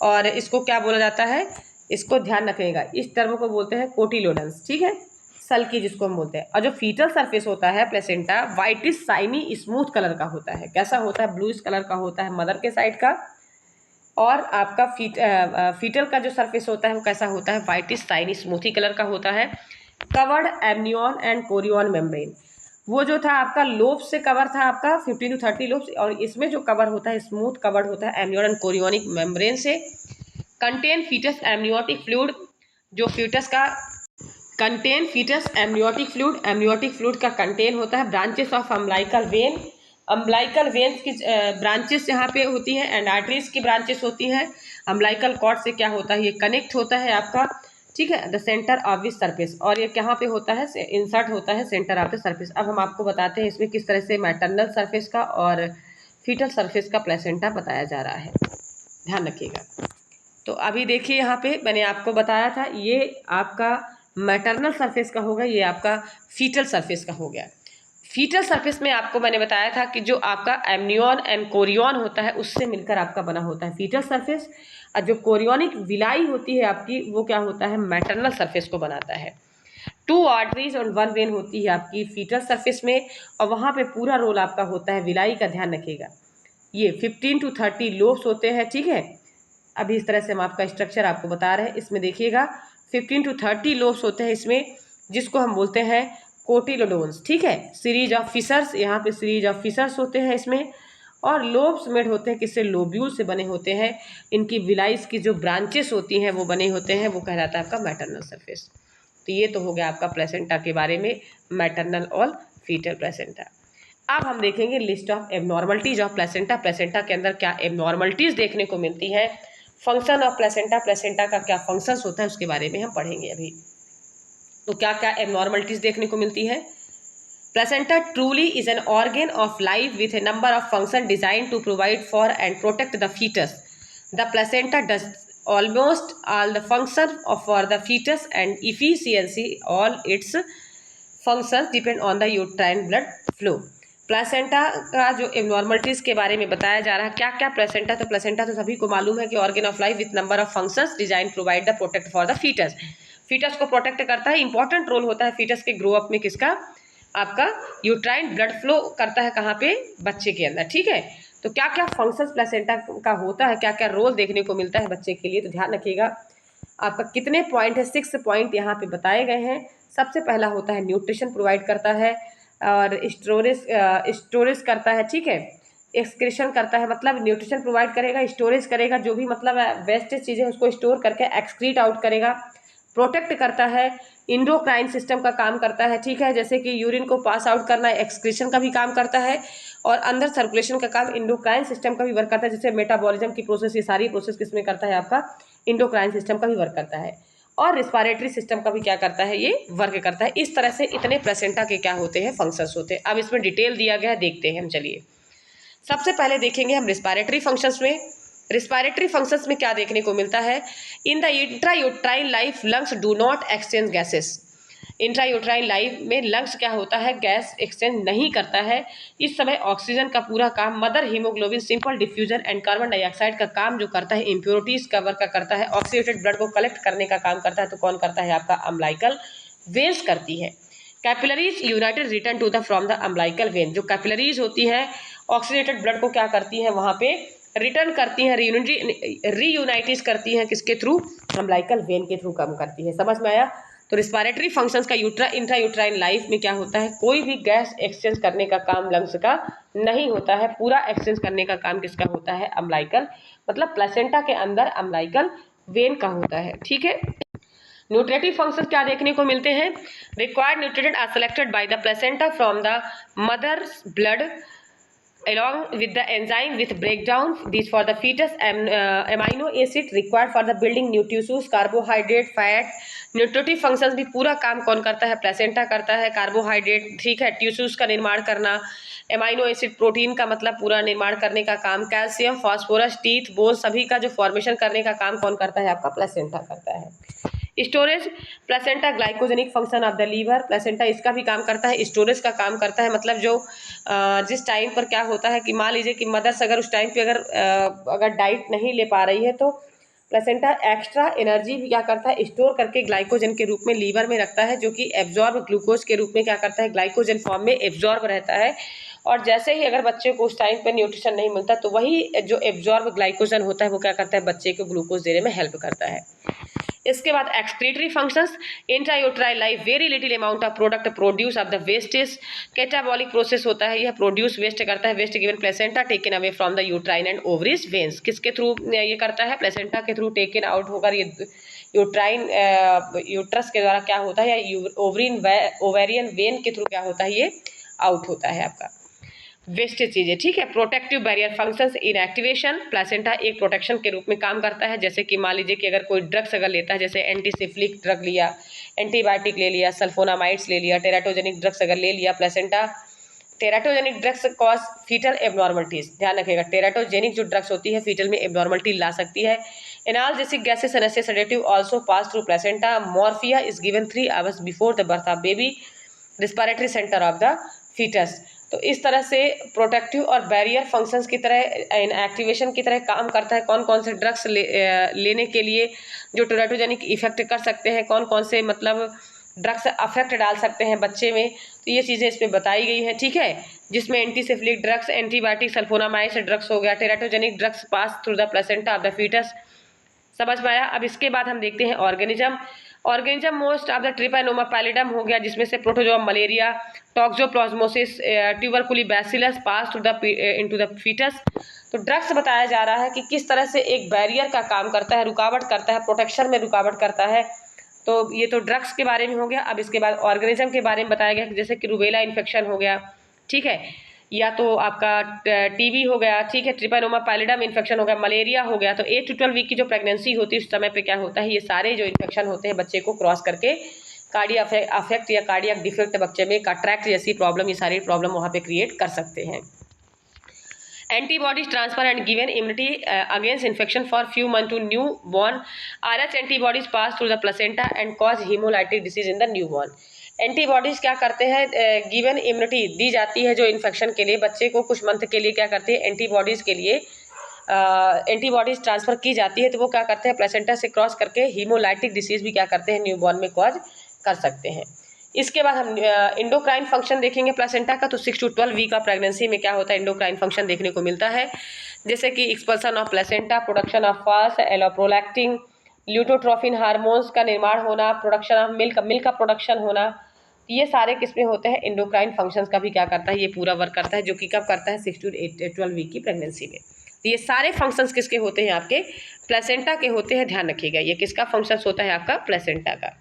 और इसको क्या बोला जाता है, इसको ध्यान रखिएगा, इस टर्म को बोलते हैं कोटिलिडॉन्स, ठीक है, सल्की जिसको हम बोलते हैं। और जो फीटल सरफेस होता है placenta, whitish shiny smooth colour का होता है। कैसा होता है, ब्लूइश कलर का होता है मदर के साइड का। और आपका फीटल का जो सरफेस होता है वो कैसा होता है, व्हाइटिश शाइनी स्मूथी कलर का होता है। Covered amnion and Korean membrane, वो जो था आपका लोब से कवर था आपका 15 to 30 लोब्स, और इसमें जो कवर होता है स्मूथ कवर्ड होता है एमनियन एंड कोरियोनिक मेम्ब्रेन से। कंटेन फीटस एमनियोटिक फ्लूइड, जो फीटस का contain fetus amniotic fluid, amniotic fluid का कंटेन होता है। Branches of umbilical vein, umbilical veins की ब्रांचेस यहाँ पे होती हैं एंड आर्टरीज की ब्रांचेस होती हैं। अम्बिलिकल कॉर्ड से क्या होता है, ये कनेक्ट होता है आपका, ठीक है, the centre of the surface. और ये कहाँ पे होता है, इंसर्ट होता है सेंटर ऑफ द सरफेस। अब हम आपको बताते हैं इसमें किस तरह से मैटरनल सरफेस का और फीटल सरफेस का प्लेसेंटा बताया जा रहा है, ध्यान रखिएगा। तो अभी देखिए यहाँ पे मैंने आपको बताया था, ये आपका मैटरनल सरफेस का होगा, ये आपका फीटल सरफेस का हो गया। फीटल सरफेस में आपको मैंने बताया था कि जो आपका एमनियन एंड कोरियन होता है उससे मिलकर आपका बना होता है फीटल सरफेस। और जो कोरियोनिक विलाई होती है आपकी, वो क्या होता है, मैटरनल सरफेस को बनाता है। 2 आर्टरीज और 1 वेन होती है आपकी फीटल सरफेस में, और वहाँ पे पूरा रोल आपका होता है विलाई का, ध्यान रखिएगा। ये 15 to 30 लोब्स होते हैं, ठीक है। अभी इस तरह से हम आपका स्ट्रक्चर आपको बता रहे हैं। इसमें देखिएगा 15 to 30 लोब्स होते हैं इसमें, जिसको हम बोलते हैं कोटिलिडॉन्स, ठीक है। सीरीज ऑफ फिशर्स, यहाँ पे सीरीज ऑफ फिशर्स होते हैं इसमें। और लोब्स मेड होते हैं किससे, लोब्यूल से बने होते हैं। इनकी विलाइस की जो ब्रांचेस होती हैं वो बने होते हैं, वो कहलाता है आपका मैटरनल सरफेस। तो ये तो हो गया आपका प्लेसेंटा के बारे में, मैटरनल और फीटल प्लेसेंटा। अब हम देखेंगे list of abnormalities of placenta. Placenta के अंदर क्या एबनॉर्मलिटीज देखने को मिलती है, फंक्शन ऑफ प्लेसेंटा, प्लेसेंटा का क्या फंक्शंस होता है उसके बारे में हम पढ़ेंगे अभी। तो क्या क्या एबनॉर्मलिटीज देखने को मिलती है। Placenta truly is an organ of life with a number of function design to provide for and protect the fetus. The placenta does almost all the function for the fetus and efficiency all its functions depend on the uterine blood flow। Placenta का जो abnormalities के बारे में बताया जा रहा है, क्या क्या प्लेसेंटा, तो प्लेसेंटा तो सभी को मालूम है कि organ of life with number of functions design provide the protect for the fetus. Fetus को प्रोटेक्ट करता है, इंपॉर्टेंट रोल होता है फीटस के ग्रो अप में किसका, आपका यूट्राइन ब्लड फ्लो करता है कहाँ पे, बच्चे के अंदर, ठीक है। तो क्या क्या फंक्शंस प्लेसेंटा का होता है, क्या क्या रोल देखने को मिलता है बच्चे के लिए, तो ध्यान रखिएगा। आपका कितने पॉइंट है, 6 पॉइंट यहाँ पे बताए गए हैं। सबसे पहला होता है न्यूट्रिशन प्रोवाइड करता है और स्टोरेज करता है, ठीक है। एक्सक्रीशन करता है, मतलब न्यूट्रिशन प्रोवाइड करेगा, स्टोरेज करेगा, जो भी मतलब वेस्टेज चीज़ें उसको स्टोर करके एक्सक्रीट आउट करेगा। प्रोटेक्ट करता है, इंडोक्राइन सिस्टम का काम करता है, ठीक है, जैसे कि यूरिन को पास आउट करना, एक्सक्रीशन का भी काम करता है। और अंदर सर्कुलेशन का काम इंडोक्राइन सिस्टम का भी वर्क करता है, जैसे मेटाबॉलिज्म की प्रोसेस, ये सारी प्रोसेस किसमें करता है, आपका इंडोक्राइन सिस्टम का भी वर्क करता है। और रिस्पायरेटरी सिस्टम का भी क्या करता है, ये वर्क करता है। इस तरह से इतने प्लेसेंटा के क्या होते हैं, फंक्शंस होते हैं। अब इसमें डिटेल दिया गया है, देखते हैं हम। चलिए सबसे पहले देखेंगे हम रिस्पायरेटरी फंक्शंस में। रिस्पायरेटरी फंक्शंस में क्या देखने को मिलता है, in the intrauterine life lungs do not exchange gases. Intrauterine life में लंग्स क्या होता है, गैस एक्सचेंज नहीं करता है। इस समय ऑक्सीजन का पूरा काम mother haemoglobin simple diffusion and carbon dioxide का काम जो करता है इम्प्योरिटीज कवर का करता है, ऑक्सीडेटेड ब्लड को कलेक्ट करने का काम करता है, तो कौन करता है आपका अम्बिलिकल वेन्स करती है। Capillaries united return to the from the umbilical vein, जो कैपिलरीज होती है ऑक्सीडेटेड ब्लड को क्या करती है वहाँ पे रिटर्न करती हैं, रीयूनाइटिस करती हैं किसके थ्रू, अम्बिलिकल वेन के थ्रू काम करती है। समझ में आया। तो रिस्पायरेटरी फंक्शंस का इंट्रायूट्राइन लाइफ में क्या होता है, कोई भी गैस एक्सचेंज करने का काम लंग्स का नहीं होता है, पूरा एक्सचेंज करने का काम किसका होता है, अम्बिलिकल मतलब प्लेसेंटा के अंदर अम्बिलिकल वेन का होता है। ठीक है। न्यूट्रेटिव फंक्शंस क्या देखने को मिलते हैं, required nutrient are selected by the placenta from the mother's blood along with the enzyme with breakdown these for the fetus amino acid required for the building new tissues, carbohydrate, fat। Nutritive functions भी पूरा काम कौन करता है, placenta करता है। Carbohydrate, ठीक है, टिश्यूज का निर्माण करना, एमाइनो एसिड प्रोटीन का मतलब पूरा निर्माण करने का काम, कैल्शियम, फास्फोरस, टीथ, बोन सभी का जो फॉर्मेशन करने का काम कौन करता है, आपका प्लेसेंटा करता है। Storage, placenta glycogenic function of the liver, placenta इसका भी काम करता है, स्टोरेज का काम करता है। मतलब जो जिस टाइम पर क्या होता है कि मान लीजिए कि मदर्स अगर उस टाइम पे अगर डाइट नहीं ले पा रही है तो प्लेसेंटा एक्स्ट्रा एनर्जी भी क्या करता है, स्टोर करके ग्लाइकोजन के रूप में लीवर में रखता है, जो कि एब्जॉर्ब ग्लूकोज के रूप में क्या करता है, ग्लाइकोजन फॉर्म में एब्जॉर्ब रहता है। और जैसे ही अगर बच्चे को उस टाइम पे न्यूट्रिशन नहीं मिलता तो वही जो एब्जॉर्ब ग्लाइकोजन होता है वो क्या करता है, बच्चे को ग्लूकोज देने में हेल्प करता है। इसके बाद excretory functions, intrauterine life very little amount of product produce of the wastage, catabolic process होता है, यह प्रोड्यूस वेस्ट करता है, waste given placenta taken away from the uterine and ovaries veins, किसके थ्रू ये करता है, प्लेसेंटा के थ्रू टेकन आउट होकर ये यूट्राइन यूट्रस के द्वारा क्या होता है, या ओवेरियन वेन के थ्रू क्या होता है, ये आउट होता है आपका वेस्टेज चीज़ें। ठीक है। Protective barrier functions in activation, placenta एक प्रोटेक्शन के रूप में काम करता है। जैसे कि मान लीजिए कि अगर कोई ड्रग्स अगर लेता है, जैसे एंटीसिफ्लिक ड्रग लिया, एंटीबायोटिक ले लिया, सल्फोनामाइड्स ले लिया, टेराटोजेनिक ड्रग्स अगर ले लिया, placenta teratogenic drugs cause fetal abnormalities, ध्यान रखिएगा, टेराटोजेनिक जो ड्रग्स होती है फीटल में एबनॉर्मलिटी ला सकती है। Analgesic gases and sedative also pass through placenta, morphia is given 3 hours before the birth of baby, respiratory centre of the foetus. तो इस तरह से प्रोटेक्टिव और बैरियर फंक्शंस की तरह इन एक्टिवेशन की तरह काम करता है। कौन कौन से ड्रग्स लेने के लिए जो टेराटोजेनिक इफेक्ट कर सकते हैं, कौन कौन से मतलब ड्रग्स अफेक्ट डाल सकते हैं बच्चे में, तो ये चीज़ें इसमें बताई गई हैं। ठीक है। जिसमें antisyphilitic drugs, antibiotic, sulphonamides drugs हो गया, teratogenic drugs pass through the placenta of the foetus. समझ में आया। अब इसके बाद हम देखते हैं organism most of the treponema pallidum हो गया, जिसमें से protozoa malaria, toxoplasmosis, tubercle bacillus pass to the into the foetus. तो ड्रग्स बताया जा रहा है कि किस तरह से एक बैरियर का काम करता है, रुकावट करता है, प्रोटेक्शन में रुकावट करता है। तो ये तो ड्रग्स के बारे में हो गया। अब इसके बाद ऑर्गेनिज्म के बारे में बताया गया, जैसे कि रूबेला इन्फेक्शन हो गया, ठीक है, या तो आपका टीबी हो गया, ठीक है, ट्रिपैनोमा पैलिडम इन्फेक्शन हो गया, मलेरिया हो गया। तो 8 to 12 वीक की जो प्रेगनेंसी होती है उस समय पे क्या होता है, ये सारे जो इन्फेक्शन होते हैं बच्चे को क्रॉस करके कार्डियक अफेक्ट या कार्डियक डिफेक्ट बच्चे में, कैटरैक्ट जैसी प्रॉब्लम, ये सारी प्रॉब्लम वहाँ पे क्रिएट कर सकते हैं। Antibodies transfer and given immunity against infection for few month to newborn, RH antibodies pass through the placenta and cause haemolytic disease in the newborn. Antibodies क्या करते हैं, गिवन इम्यूनिटी दी जाती है जो infection के लिए, बच्चे को कुछ मंथ के लिए क्या करते हैं, एंटीबॉडीज़ के लिए एंटीबॉडीज ट्रांसफर की जाती है। तो वो क्या करते हैं, प्लेसेंटा से क्रॉस करके हीमोलाइटिक डिसीज भी क्या करते हैं, न्यूबॉर्न में कॉज कर सकते हैं। इसके बाद हम इंडोक्राइन फंक्शन देखेंगे प्लेसेंटा का। तो 6 to 12 वीक ऑफ प्रेगनेंसी में क्या होता है, इंडोक्राइन फंक्शन देखने को मिलता है, जैसे कि expulsion of placenta, production of fast एलोप्रोलैक्टिन, ल्यूटोट्रोफिन हार्मोन्स का निर्माण होना, प्रोडक्शन ऑफ मिल्क का प्रोडक्शन होना, ये सारे किसमें होते हैं, इंडोक्राइन फंक्शंस का भी क्या करता है, ये पूरा वर्क करता है, जो कि कब करता है, 6 to 12 वीक की प्रेगनेंसी में। तो ये सारे फंक्शंस किसके होते हैं, आपके प्लेसेंटा के होते हैं, ध्यान रखिएगा। ये किसका फंक्शंस होता है, आपका प्लेसेंटा का।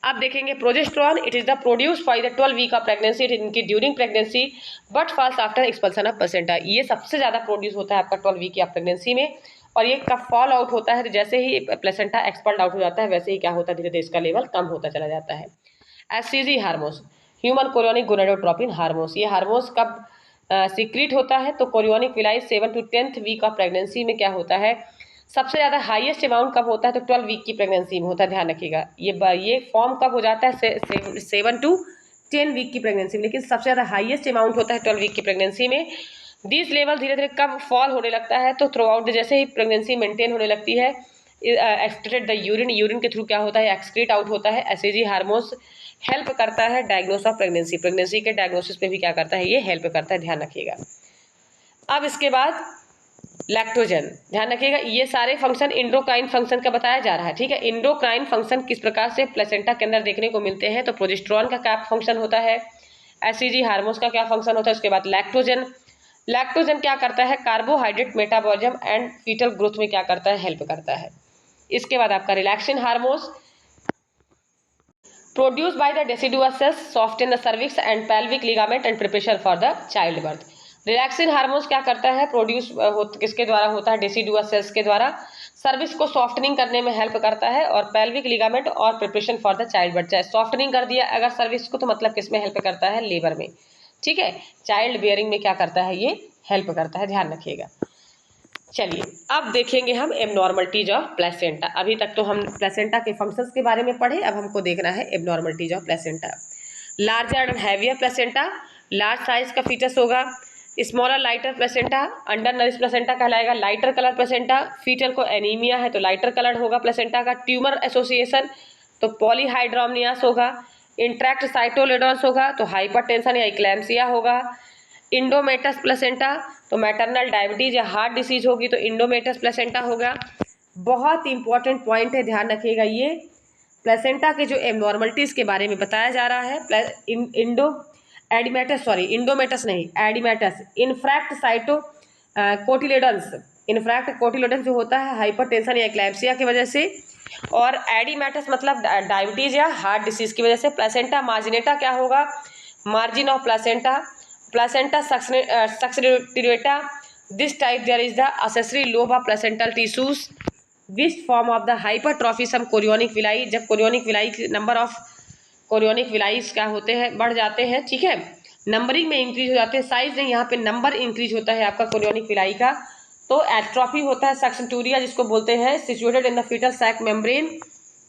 अब देखेंगे progesterone, it is the produce by the 12 week of pregnancy इनकी during pregnancy but falls after expulsion of placenta. ये सबसे ज़्यादा प्रोड्यूस होता है आपका 12 वीक की प्रेगनेंसी में, और ये कब फॉल आउट होता है, जैसे ही प्लेसेंटा एक्सपल्ड आउट हो जाता है वैसे ही क्या होता है, धीरे धीरे इसका लेवल कम होता चला जाता है। SCG hormones, human chorionic gonadotropin hormones, ये हार्मोन्स कब सीक्रेट होता है, तो chorionic villi 7 to 10th week of pregnancy में क्या होता है, सबसे ज़्यादा हाईएस्ट अमाउंट कब होता है, तो 12 वीक की प्रेगनेंसी में होता है, ध्यान रखिएगा। ये फॉर्म कब हो जाता है, 7 to 10 वीक की प्रेगनेंसी में, लेकिन सबसे ज़्यादा हाईएस्ट अमाउंट होता है 12 वीक की प्रेगनेंसी में। दिस लेवल धीरे धीरे कब फॉल होने लगता है, तो थ्रू आउट जैसे ही प्रेगनेंसी मेंटेन होने लगती है, एक्सक्रीटेड द यूरिन के थ्रू क्या होता है, एक्सक्रीट आउट होता है। एसएजी हार्मोन्स हेल्प करता है डायग्नोस ऑफ प्रेगनेंसी के डायग्नोसिस पे भी क्या करता है, ये हेल्प करता है, ध्यान रखिएगा। अब इसके बाद लैक्टोजन, ध्यान रखिएगा, ये सारे फंक्शन इंडोक्राइन फंक्शन का बताया जा रहा है, ठीक है। इंडोक्राइन फंक्शन किस प्रकार से प्लेसेंटा के अंदर देखने को मिलते हैं, तो प्रोजेस्टेरोन का क्या फंक्शन होता है, एसईजी हार्मोन्स का क्या फंक्शन होता है, उसके बाद लैक्टोजन क्या करता है, carbohydrate metabolism and fetal growth में क्या करता है, हेल्प करता है। इसके बाद आपका relaxin hormones produce by the deciduas cells soften the cervix and pelvic ligament and preparation for the childbirth. Relaxin hormones क्या करता है, प्रोड्यूस किसके द्वारा होता है, डेसिडुअस सेल्स के द्वारा, सर्विक्स को सॉफ्टनिंग करने में हेल्प करता है, और पेल्विक लिगामेंट और preparation for the child birth. Softening कर दिया अगर सर्विक्स को, तो मतलब किस में हेल्प करता है, लेबर में, ठीक है। चाइल्ड बियरिंग में क्या करता है, ये हेल्प करता है, ध्यान रखिएगा। चलिए अब देखेंगे हम एबनॉर्मलिटीज ऑफ प्लेसेंटा। अभी तक तो हम प्लेसेंटा के फंक्शंस के बारे में पढ़े, अब हमको देखना है abnormalities of placenta. Larger and heavier placenta, large size का फीटस होगा। Smaller lighter placenta, under nourish placenta कहलाएगा। लाइटर कलर प्लेसेंटा, फीटल को एनीमिया है तो लाइटर कलर होगा प्लेसेंटा का। ट्यूमर एसोसिएशन तो पॉलीहाइड्रोमनियास होगा। इंट्रैक्ट साइटोलेडॉन्स होगा तो हाइपरटेंशन या इक्लैम्सिया होगा। इंडोमेटस प्लेसेंटा तो मैटरनल डायबिटीज या हार्ट डिसीज होगी तो इंडोमेटस प्लेसेंटा होगा। बहुत इंपॉर्टेंट पॉइंट है, ध्यान रखिएगा, ये प्लेसेंटा के जो एबनॉर्मलिटीज के बारे में बताया जा रहा है। इंडोमेटस नहीं, एडिमेटस, इनफ्रैक्ट साइटो कोटिलेडन्स, इनफ्रैक्ट कोटिलेडन्स जो होता है हाइपरटेंशन या एक्लैम्सिया की वजह से, और एडिमेटस मतलब डायबिटीज या हार्ट डिसीज की वजह से। प्लेसेंटा मार्जिनेटा क्या होगा, margin of placenta, placenta succenturiata, this type there is the accessory lobe of placental tissues which form of the hypertrophy some chorionic villi, जब chorionic villi number of chorionic villi क्या होते हैं, बढ़ जाते हैं, ठीक है, नंबरिंग में इंक्रीज हो जाते हैं, साइज नहीं, यहाँ पे नंबर इंक्रीज होता है आपका कोरियोनिक विलाई का, तो एट्रोफी होता है। सक्सेंटूरिया जिसको बोलते हैं, situated in the fetal sac membrane,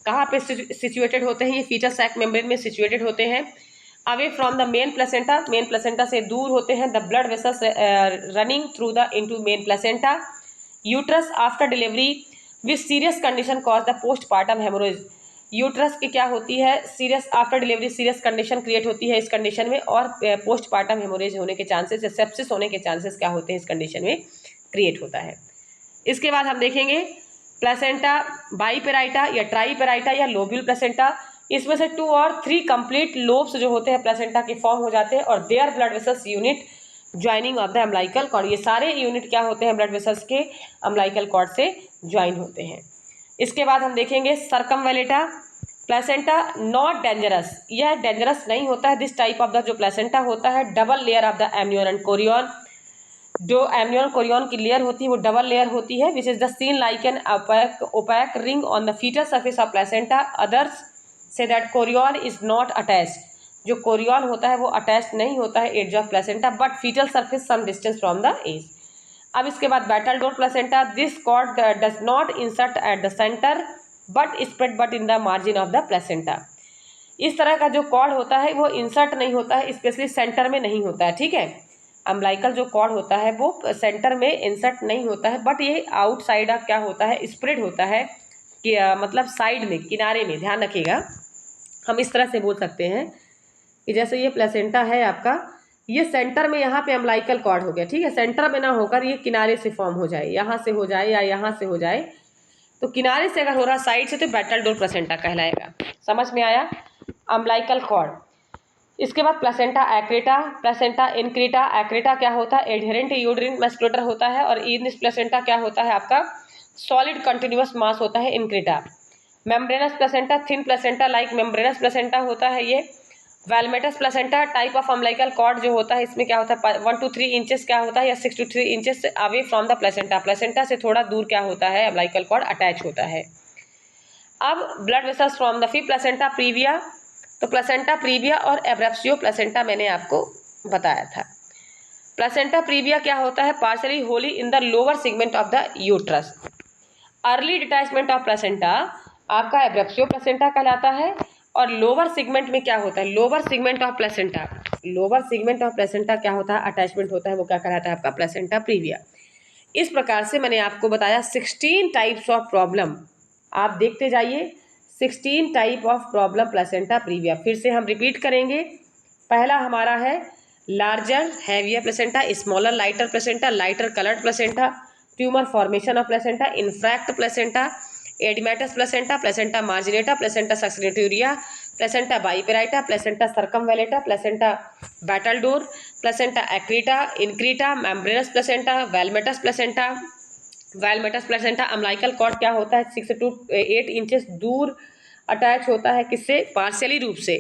कहाँ पे सिचुएटेड होते हैं, ये फीटल सैक मेम्ब्रेन में सिचुएटेड होते हैं। Away from the main placenta से दूर होते हैं। The blood vessels running through the into main placenta. Uterus after delivery with serious condition cause the postpartum haemorrhage, uterus की क्या होती है, serious after delivery serious condition create होती है इस कंडीशन में, और पोस्टपार्टम हेमोरेज होने के चांसेस या सेप्सिस होने के चांसेस क्या होते हैं इस कंडीशन में क्रिएट होता है। इसके बाद हम देखेंगे प्लेसेंटा बाईपेराइटा या ट्राईपेराइटा या लोब्यूल प्लेसेंटा, इसमें से 2 और 3 कंप्लीट लोब्स जो होते हैं प्लेसेंटा के फॉर्म हो जाते हैं, और there blood vessels unit joining of the umbilical cord, ये सारे यूनिट क्या होते हैं, ब्लड वेसल्स के अम्बिलिकल कॉर्ड से ज्वाइन होते हैं। इसके बाद हम देखेंगे सर्कमवेलेटा प्लेसेंटा नॉट डेंजरस, यह डेंजरस नहीं होता है। दिस टाइप ऑफ द जो प्लेसेंटा होता है double layer of the amnion and chorion, जो एमनियन कोरियन की लेयर होती है वो डबल लेयर होती है, which is the seen like an opaque ring on the foetal surface of placenta. Others से that chorion is not attached, जो chorion होता है वो अटैच नहीं होता है edge of placenta, but foetal surface some distance from the edge. अब इसके बाद battledore placenta, this cord does not insert at the centre but spread but in the margin of the placenta. इस तरह का जो कॉर्ड होता है वो इंसर्ट नहीं होता है, स्पेशली सेंटर में नहीं होता है, ठीक है। अम्बिलिकल जो कॉर्ड होता है वो सेंटर में इंसर्ट नहीं होता है, बट ये आउटसाइड ऑफ क्या होता है, स्प्रेड होता है, कि मतलब साइड में, किनारे में, ध्यान रखिएगा। हम इस तरह से बोल सकते हैं कि जैसे ये प्लेसेंटा है आपका, ये सेंटर में यहाँ पे अम्बिलिकल कॉर्ड हो गया, ठीक है, सेंटर में ना होकर ये किनारे से फॉर्म हो जाए, यहाँ से हो जाए या यहाँ से हो जाए, तो किनारे से अगर हो रहा साइड से तो बैटलडोर प्लेसेंटा कहलाएगा। समझ में आया, अम्बिलिकल कॉर्ड। इसके बाद placenta accreta, placenta increta. Accreta क्या होता है, एडहेरेंट यूट्राइन मस्कुलेटर होता है, और इन प्लेसेंटा क्या होता है आपका, सॉलिड कंटिन्यूअस मास होता है increta. Membranous placenta, thin placenta like membranous placenta होता है ये। Velamentous placenta type of umbilical cord जो होता है, इसमें क्या होता है 1 to 3 इंचेस क्या होता है, या 6 to 3 inches away from the placenta, placenta से थोड़ा दूर क्या होता है, अम्बिलिकल कॉर्ड अटैच होता है। अब blood vessels from the fee placenta previa, तो प्लेसेंटा प्रीविया और एब्रेप्सियो प्लेसेंटा मैंने आपको बताया था। प्लेसेंटा प्रीविया क्या होता है, partially Holi in the lower segment of the uterus. Early detachment of placenta आपका एब्रेप्सियो प्लेसेंटा कहलाता है। और लोअर सेगमेंट में क्या होता है, lower segment of placenta, lower segment of placenta क्या होता है, अटैचमेंट होता है, वो क्या कहलाता है आपका प्लेसेंटा प्रीविया। इस प्रकार से मैंने आपको बताया 16 टाइप्स ऑफ प्रॉब्लम, आप देखते जाइए 16 type of problem placenta previa. फिर से हम रिपीट करेंगे। पहला हमारा है larger heavier placenta, smaller lighter placenta, lighter coloured placenta, tumour formation of placenta, infarct placenta, oedematous placenta, placenta marginata, placenta succenturiata, placenta bipartita, placenta circumvallata, placenta battledore, placenta accreta, increta, membranous placenta, velamentous placenta. Velamentous placenta umbilical cord क्या होता है, 6 to 8 inches दूर attach होता है, किससे, partially रूप से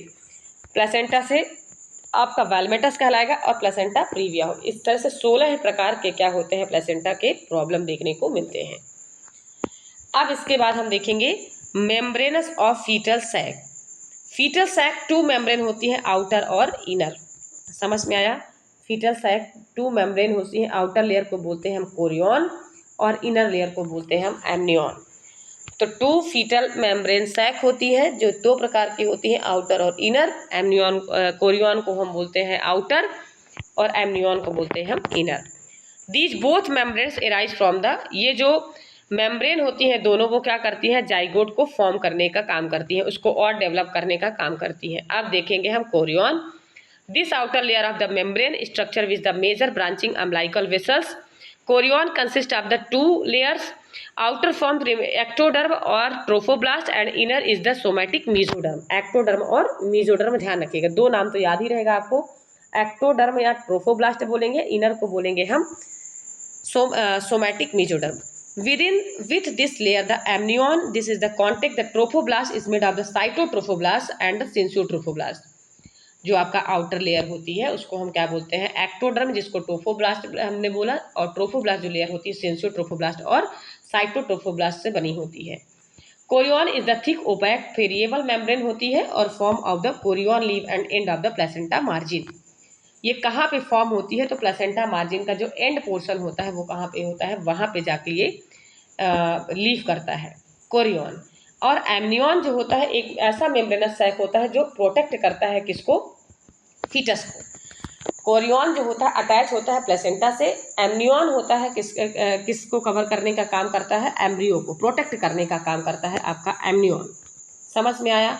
placenta से, आपका वेलमेटस कहलाएगा, और प्लेसेंटा प्रीविया हो। इस तरह से 16 प्रकार के क्या होते हैं प्लेसेंटा के प्रॉब्लम देखने को मिलते हैं। अब इसके बाद हम देखेंगे membranes of fetal sac. Fetal sac 2 membrane होती है, आउटर और इनर। समझ में आया, फीटल सैक 2 मेम्ब्रेन होती है, आउटर लेयर को बोलते हैं हम कोरियन और इनर लेयर को बोलते हैं हम एमनियन। तो 2 फीटल मेम्ब्रेन सैक होती है जो 2 प्रकार की होती है, आउटर और इनर। एमनियन कोरियन को हम बोलते हैं आउटर और एमनियन को बोलते हैं हम inner. These both membranes arise from the, ये जो मेम्ब्रेन होती हैं दोनों, वो क्या करती हैं, जाइगोट को फॉर्म करने का काम करती हैं, उसको और डेवलप करने का काम करती हैं। अब देखेंगे हम chorion. This outer layer of the membrane structure with the major branching umbilical vessels. Chorion consist of the 2 layers, outer form ectoderm और trophoblast and inner is the somatic mesoderm. Ectoderm और मीजोडर्म ध्यान रखिएगा, 2 नाम तो याद ही रहेगा आपको, ectoderm या ट्रोफोब्लास्ट बोलेंगे, इनर को बोलेंगे हम somatic mesoderm. Within with this layer the amnion, this is the contact, the trophoblast is made of the cytotrophoblasts and the syncytiotrophoblasts। जो आपका आउटर लेयर होती है उसको हम क्या बोलते हैं, एक्टोडर्म, जिसको ट्रोफोब्लास्ट हमने बोला, और ट्रोफोब्लास्ट जो लेयर होती है सिंसियोट्रोफोब्लास्ट और साइटोट्रोफोब्लास्ट से बनी होती है। Chorion is the thick opaque variable membrane होती है और form of the chorion leave end end of the placenta margin. ये कहाँ पे फॉर्म होती है, तो प्लेसेंटा मार्जिन का जो एंड पोर्शन होता है वो कहाँ पे होता है, वहाँ पे जाके ये लीव करता है कोरियन। और एमनियन जो होता है एक ऐसा मेम्ब्रेनस सैक होता है जो प्रोटेक्ट करता है किसको, फीटस को। कोरियन जो होता है अटैच होता है प्लेसेंटा से, एमनियन होता है किसको कवर करने का काम करता है, एम्ब्रियो को प्रोटेक्ट करने का काम करता है आपका एमनियन। समझ में आया,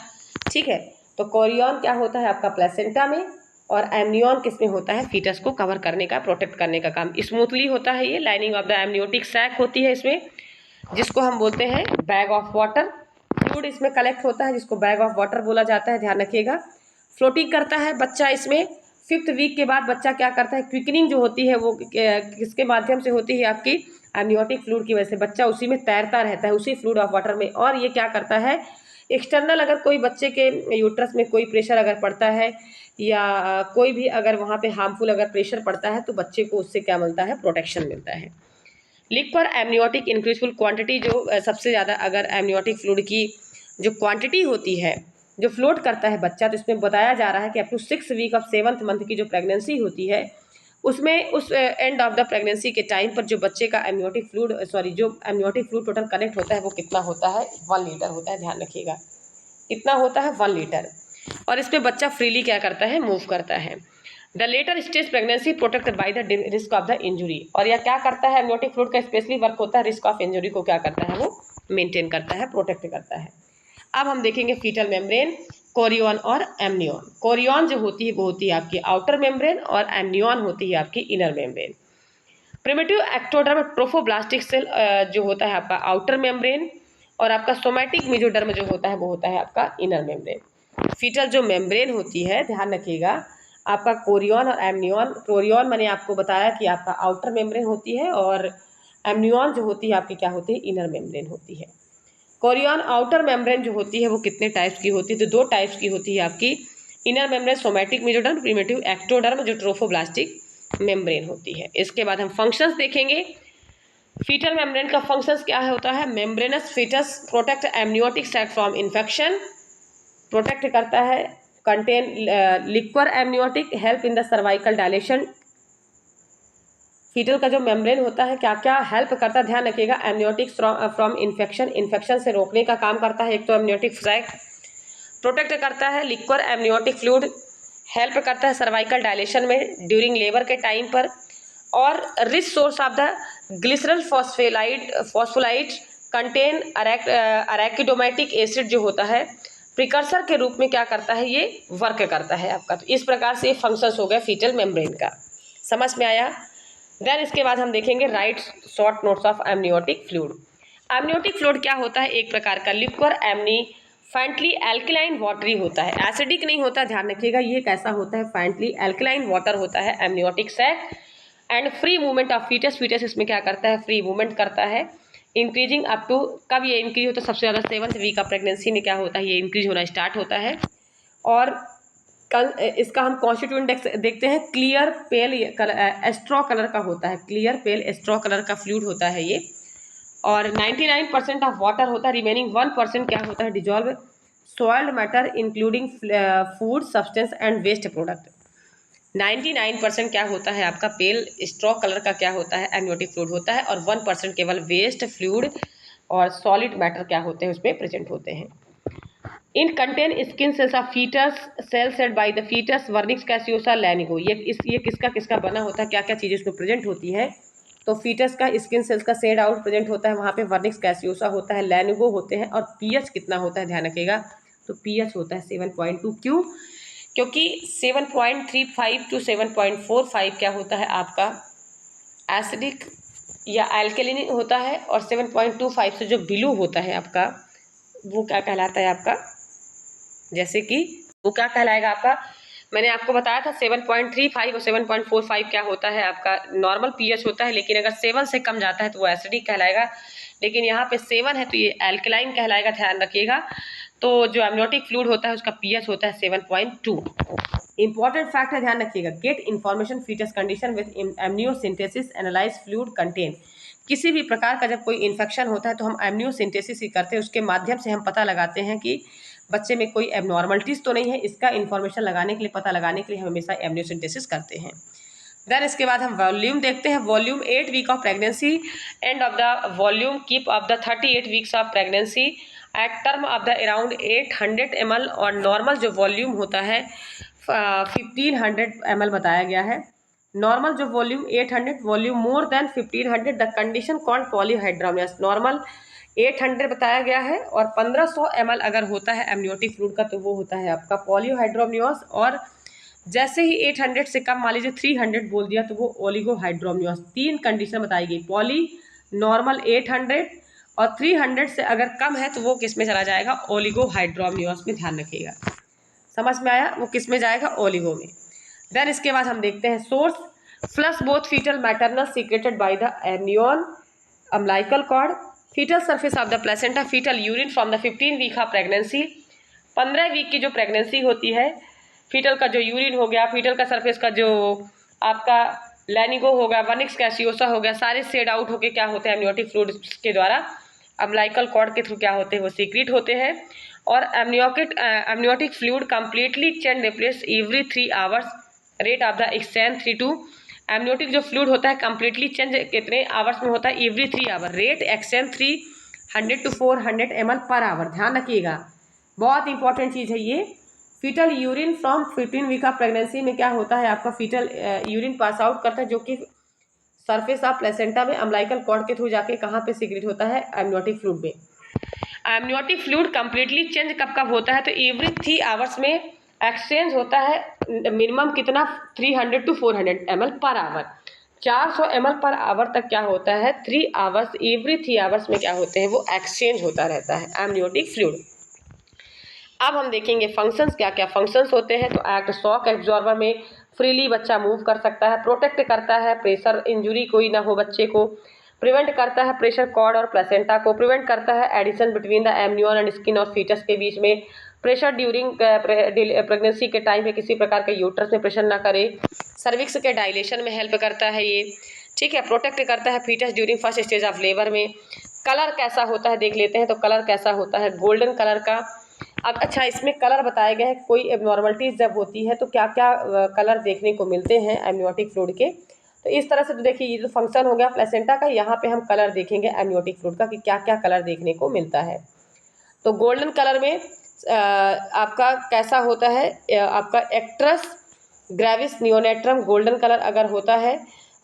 ठीक है। तो कोरियन क्या होता है आपका प्लेसेंटा में, और एमनियन किस में होता है, फीटस को कवर करने का, प्रोटेक्ट करने का काम। स्मूथली होता है ये, lining of the amniotic sac होती है इसमें, जिसको हम बोलते हैं बैग ऑफ वाटर। फ्लूइड इसमें कलेक्ट होता है जिसको बैग ऑफ वाटर बोला जाता है, ध्यान रखिएगा। फ्लोटिंग करता है बच्चा इसमें। 5th वीक के बाद बच्चा क्या करता है, क्विकनिंग जो होती है वो किसके माध्यम से होती है, आपकी एमनियोटिक फ्लूइड की वजह से। बच्चा उसी में तैरता रहता है, उसी फ्लूइड ऑफ वाटर में। और ये क्या करता है, एक्सटर्नल अगर कोई बच्चे के यूट्रस में कोई प्रेशर अगर पड़ता है या कोई भी अगर वहाँ पे हार्मफुल अगर प्रेशर पड़ता है तो बच्चे को उससे क्या मिलता है, प्रोटेक्शन मिलता है। लिक्वर एमनियोटिक इंक्रीजफुल क्वांटिटी, जो सबसे ज़्यादा अगर एमनियोटिक फ्लूइड की जो क्वांटिटी होती है जो फ्लोट करता है बच्चा, तो इसमें बताया जा रहा है कि up to 6 week of 7th month की जो प्रेगनेंसी होती है उसमें उस एंड ऑफ द प्रेगनेंसी के टाइम पर जो बच्चे का एमनियोटिक फ्लूइड जो एमनियोटिक फ्लूइड टोटल कनेक्ट होता है वो कितना होता है, 1 लीटर होता है, ध्यान रखिएगा। कितना होता है, 1 लीटर। और इसमें बच्चा फ्रीली क्या करता है, मूव करता है। The later stage pregnancy protected by the risk of the injury. और यह क्या करता है, एमनियोटिक फ्लूइड का स्पेशली वर्क होता है रिस्क ऑफ इंजुरी को क्या करता है, वो मेंटेन करता है, प्रोटेक्ट करता है। अब हम देखेंगे फीटल मेम्ब्रेन, कोरियन और एमनियन। कोरियन जो होती है वो होती है आपकी आउटर मेम्ब्रेन और एमनियन होती है आपकी inner membrane. Primitive ectoderm trophoblastic cell जो होता है आपका आउटर मेम्ब्रेन, और आपका सोमैटिक मेजोडर्म जो होता है वो होता है आपका इनर मेम्ब्रेन। फीटल जो मेम्ब्रेन होती है, ध्यान रखिएगा, आपका कोरियन और एमनियन। कोरियन मैंने आपको बताया कि आपका आउटर मेम्ब्रेन होती है, और एमनियन जो होती है आपकी क्या होती है, इनर मेम्ब्रेन होती है। कोरियन आउटर मेम्ब्रेन जो होती है वो कितने टाइप्स की होती है, तो 2 टाइप्स की होती है आपकी। Inner membrane somatic mesoderm, primitive ectoderm जो ट्रोफोब्लास्टिक मेम्ब्रेन होती है। इसके बाद हम फंक्शंस देखेंगे। फीटल मेम्ब्रेन का फंक्शंस क्या होता है, membranes fetus protect amniotic sac from infection, protect करता है, contain liquor amniotic, help in the cervical dilatation. Fetal का जो मेम्ब्रेन होता है क्या क्या हेल्प करता है, ध्यान रखिएगा। एमनियोटिक्स फ्रॉम इन्फेक्शन, इन्फेक्शन से रोकने का काम करता है। एक तो एमनियोटिक सैक प्रोटेक्ट करता है। लिक्वर एमनियोटिक फ्लूइड हेल्प करता है सर्वाइकल डायलेशन में ड्यूरिंग लेबर के टाइम पर। और rich source of the glycerol phospholipid contain arachidonic acid जो होता है प्रिकर्सर के रूप में क्या करता है, ये वर्क करता है आपका। तो इस प्रकार से फंक्शंस हो गया फीटल मेम्ब्रेन का, समझ में आया। देन इसके बाद हम देखेंगे right short notes of amniotic fluid. Amniotic fluid क्या होता है, एक प्रकार का लिक्वर एमनी फैंटली एल्कलाइन वाटरी होता है, एसिडिक नहीं होता, ध्यान रखिएगा। ये कैसा होता है, फैंटली एल्कलाइन वाटर होता है amniotic sac. And free movement of fetus, fetus इसमें क्या करता है, फ्री मूवमेंट करता है। इंक्रीजिंग अप टू, कब ये इंक्रीज होता है, सबसे ज़्यादा 7th वीक ऑफ प्रेगनेंसी में क्या होता है, ये इंक्रीज होना स्टार्ट होता है। और कल इसका हम कॉन्स्टिट्यूएंट देखते हैं, क्लियर पेल एस्ट्रॉ कलर का होता है, क्लियर पेल एस्ट्रॉ कलर का फ्लूइड होता है ये। और 99% ऑफ वाटर होता है, रिमेनिंग 1% क्या होता है, dissolve solid matter including food substance and waste product. 99% क्या होता है आपका पेल स्ट्रॉ कलर का क्या होता है, एमनियोटिक फ्लूइड होता है। और 1% केवल वेस्ट फ्लूइड और सॉलिड मैटर क्या होते हैं उसमें प्रेजेंट होते हैं। In contain skin cells of foetus, cell shed by the foetus, vernix caseosa lanugo. ये किसका किसका बना होता है, क्या क्या चीज़ें उसमें प्रेजेंट होती हैं। तो फीटस का स्किन सेल्स का सेड आउट प्रेजेंट होता है, वहाँ पे वर्निक्स कैसियोसा होता है, लैनिगो होते हैं। और पीएच कितना होता है, ध्यान रखिएगा। तो पीएच होता है 7.2। क्यों, क्योंकि 7.35 टू 7.45 क्या होता है आपका एसिडिक या एल्कलिन होता है। और 7.25 से जो बिलो होता है आपका वो क्या कहलाता है आपका, जैसे कि वो क्या कहलाएगा आपका, मैंने आपको बताया था 7.35 और 7.45 क्या होता है आपका नॉर्मल पीएच होता है। लेकिन अगर 7 से कम जाता है तो वो एसिडिक कहलाएगा। लेकिन यहाँ पे 7 है तो ये एल्कलाइन कहलाएगा, ध्यान रखिएगा। तो जो एमनियोटिक फ्लूइड होता है उसका पीएच होता है 7.2। इंपॉर्टेंट फैक्ट है, ध्यान रखिएगा। Get information foetus condition with amniocentesis analyse fluid contain. किसी भी प्रकार का जब कोई इन्फेक्शन होता है तो हम एमनियोसिंथेसिस ही करते हैं, उसके माध्यम से हम पता लगाते हैं कि बच्चे में कोई एबनॉर्मलिटीज़ तो नहीं है। इसका इन्फॉर्मेशन लगाने के लिए, पता लगाने के लिए हम हमेशा एमनियोसिंथेसिस करते हैं। देन इसके बाद हम वॉल्यूम देखते हैं। Volume 8 week of pregnancy, end of the volume keep of the 38 weeks of pregnancy at term of the around 800 ml। और नॉर्मल जो वॉल्यूम होता है 1500 ml बताया गया है। नॉर्मल जो volume 800, volume more than 1500 the condition called polyhydramnios. Normal 800 बताया गया है और 1500 ml अगर होता है एमनियोटिक फ्लूइड का तो वो होता है आपका पॉलीहाइड्रोमियस। और जैसे ही 800 से कम, मान लीजिए 300 बोल दिया तो वो ओलिगोहाइड्रोमियस। 3 कंडीशन बताई गई, पॉली, नॉर्मल 800 और 300 से अगर कम है तो वो किस में चला जाएगा, ओलिगोहाइड्रोमियस में, ध्यान रखिएगा। समझ में आया, वो किस में जाएगा, ओलिगो में। देन इसके बाद हम देखते हैं source, flush both fetal maternal secreted by the amnion umbilical cord, fetal surface of the placenta, fetal urine from the 15 week of pregnancy. 15 week की जो प्रेगनेंसी होती है, फीटल का जो यूरिन हो गया, फीटल का सरफेस का जो आपका लैनिगो हो गया, वर्निक्स कैसियोसा हो गया, सारे सेड आउट होके क्या होते हैं एमनियोटिक फ्लूइड के द्वारा अम्बिलिकल कॉर्ड के थ्रू क्या होते हैं, वो सीक्रेट होते हैं। और amniotic fluid completely change replace every 3 hours, rate of the exchange 3 to. Amniotic जो फ्लूइड होता है कंप्लीटली चेंज कितने आवर्स में होता है, every 3 hour, rate exchange 300 to 400 ml per hour, ध्यान रखिएगा। बहुत इंपॉर्टेंट चीज़ है ये। Fetal urine from 15 week of pregnancy में क्या होता है आपका, फीटल यूरिन पास आउट करता है जो कि सरफेस ऑफ प्लेसेंटा में अम्बिलिकल कॉर्ड के थ्रू जाके कहाँ पे सीक्रेट होता है, एमनियोटिक फ्लूइड में। एमनियोटिक फ्लूइड कंप्लीटली चेंज कब कब होता है, तो एवरी 3 आवर्स में एक्सचेंज होता है। मिनिमम कितना, 300 to 400 ml per hour, 400 ml per hour तक क्या होता है, 3 आवर्स, एवरी 3 आवर्स में क्या होते हैं, वो एक्सचेंज होता रहता है एमनियोटिक फ्लूइड। अब हम देखेंगे फंक्शंस, क्या क्या फंक्शंस होते हैं। तो एक्ट शॉक एब्जॉर्बर में फ्रीली बच्चा मूव कर सकता है, प्रोटेक्ट करता है, प्रेशर इंजुरी कोई ना हो बच्चे को, प्रिवेंट करता है प्रेशर कॉर्ड और प्लेसेंटा को, प्रिवेंट करता है adhesion between the amnion and skin और फीटस के बीच में, प्रेशर ड्यूरिंग प्रेगनेंसी के टाइम पे किसी प्रकार के यूट्रस में प्रेशर ना करे, सर्विक्स के डायलेशन में हेल्प करता है ये, ठीक है। प्रोटेक्ट करता है fetus during first stage of labour में। कलर कैसा होता है देख लेते हैं। तो कलर कैसा होता है, गोल्डन कलर का। अब अच्छा, इसमें कलर बताए गए हैं, कोई एबनॉर्मलिटीज जब होती है तो क्या क्या कलर देखने को मिलते हैं एमनियोटिक फ्लूइड के। तो इस तरह से तो देखिए ये जो फंक्शन हो गया प्लेसेंटा का, यहाँ पे हम कलर देखेंगे एमनियोटिक फ्लूइड का कि क्या क्या कलर देखने को मिलता है। तो गोल्डन कलर में आपका कैसा होता है, आपका एक्ट्रस ग्रेविस नियोनेट्रम गोल्डन कलर अगर होता है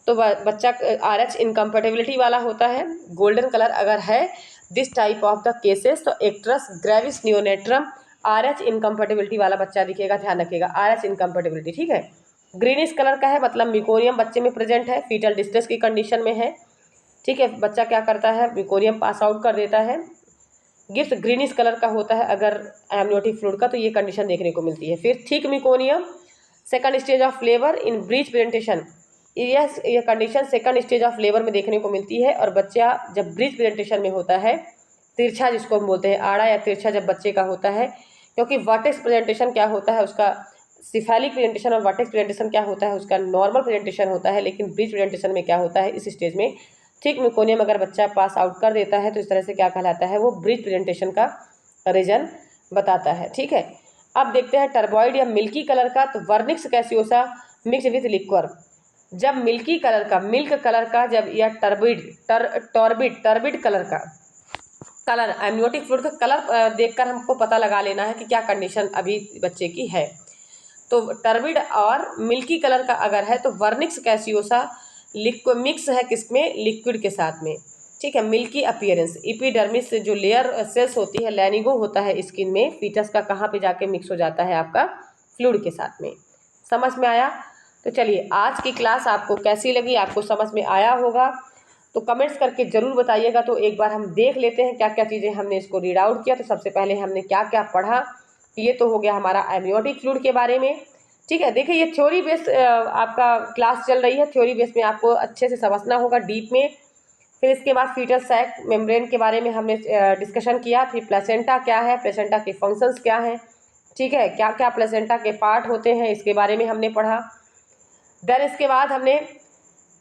तो बच्चा RH इनकम्पेटिबिलिटी वाला होता है। गोल्डन कलर अगर है this type of the cases, तो एक्ट्रस ग्रेविस नियोनेट्रम RH इनकम्पेटिबिलिटी वाला बच्चा दिखेगा, ध्यान रखिएगा RH इनकम्पेटिबिलिटी, ठीक है। ग्रीनिश कलर का है मतलब मिकोरियम बच्चे में प्रेजेंट है, फीटल डिस्ट्रेस की कंडीशन में है, ठीक है। बच्चा क्या करता है, मिकोरियम पास आउट कर देता है। गिफ्ट ग्रीनिश कलर का होता है अगर एमनियोटिक फ्लूइड का, तो ये कंडीशन देखने को मिलती है। फिर thick meconium second stage of flavour in breech presentation, ये condition second stage of flavour में देखने को मिलती है। और बच्चा जब ब्रीच प्रेजेंटेशन में होता है, तिरछा जिसको हम बोलते हैं, आड़ा या तिरछा जब बच्चे का होता है, क्योंकि वर्टेक्स प्रेजेंटेशन क्या होता है उसका, सिफेलिक प्रेजेंटेशन और वर्टेक्स प्रेजेंटेशन क्या होता है उसका नॉर्मल प्रेजेंटेशन होता है, लेकिन ब्रीच प्रेजेंटेशन में क्या होता है इस स्टेज में थिक मिकोनियम अगर बच्चा पास आउट कर देता है तो इस तरह से क्या कहलाता है, वो ब्रीच प्रेजेंटेशन का रीजन बताता है, ठीक है। अब देखते हैं टर्बॉइड या मिल्की कलर का, तो वर्निक्स कैसियोसा मिक्स विथ लिक्वर, जब मिल्की कलर का, मिल्क कलर का जब, या टर्बिड कलर का कलर, एमनियोटिक फ्लूइड का कलर देखकर हमको पता लगा लेना है कि क्या कंडीशन अभी बच्चे की है। तो टर्बिड और मिल्की कलर का अगर है तो वर्निक्स कैसियोसा लिक्विड मिक्स है किसमें, लिक्विड के साथ में, ठीक है। मिल्की अपीयरेंस, एपिडर्मिस से जो लेयर सेल्स होती है, लैनिगो होता है स्किन में, फीटस का कहाँ पे जाके मिक्स हो जाता है आपका फ्लूइड के साथ में। समझ में आया? तो चलिए आज की क्लास आपको कैसी लगी, आपको समझ में आया होगा तो कमेंट्स करके ज़रूर बताइएगा। तो एक बार हम देख लेते हैं क्या क्या चीज़ें हमने इसको रीड आउट किया। तो सबसे पहले हमने क्या क्या पढ़ा, ये तो हो गया हमारा एमनियोटिक फ्लूइड के बारे में, ठीक है। देखिए ये थ्योरी बेस आपका क्लास चल रही है, थ्योरी बेस में आपको अच्छे से समझना होगा डीप में। फिर इसके बाद फीटल सैक मेम्ब्रेन के बारे में हमने डिस्कशन किया। फिर प्लेसेंटा क्या है, प्लेसेंटा के फंक्शंस क्या हैं, ठीक है, क्या क्या प्लेसेंटा के पार्ट होते हैं, इसके बारे में हमने पढ़ा। देन इसके बाद हमने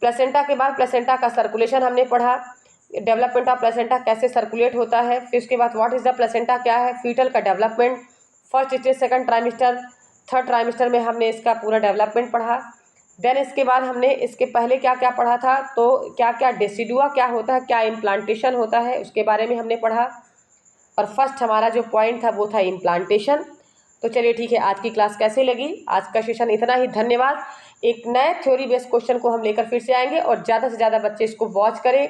प्लेसेंटा के बाद प्लेसेंटा का सर्कुलेशन हमने पढ़ा, डेवलपमेंट ऑफ प्लेसेंटा कैसे सर्कुलेट होता है। फिर उसके बाद व्हाट इज़ द प्लेसेंटा क्या है, फीटल का development, first stage, second trimester, third trimester में हमने इसका पूरा डेवलपमेंट पढ़ा। देन इसके बाद हमने इसके पहले क्या क्या पढ़ा था, तो क्या क्या डेसिडुआ क्या होता है, क्या इम्प्लांटेशन होता है, उसके बारे में हमने पढ़ा। और फर्स्ट हमारा जो पॉइंट था वो था इम्प्लांटेशन। तो चलिए ठीक है, आज की क्लास कैसे लगी, आज का सेशन इतना ही, धन्यवाद। एक नए थ्योरी बेस्ड क्वेश्चन को हम लेकर फिर से आएंगे और ज़्यादा से ज़्यादा बच्चे इसको वॉच करें,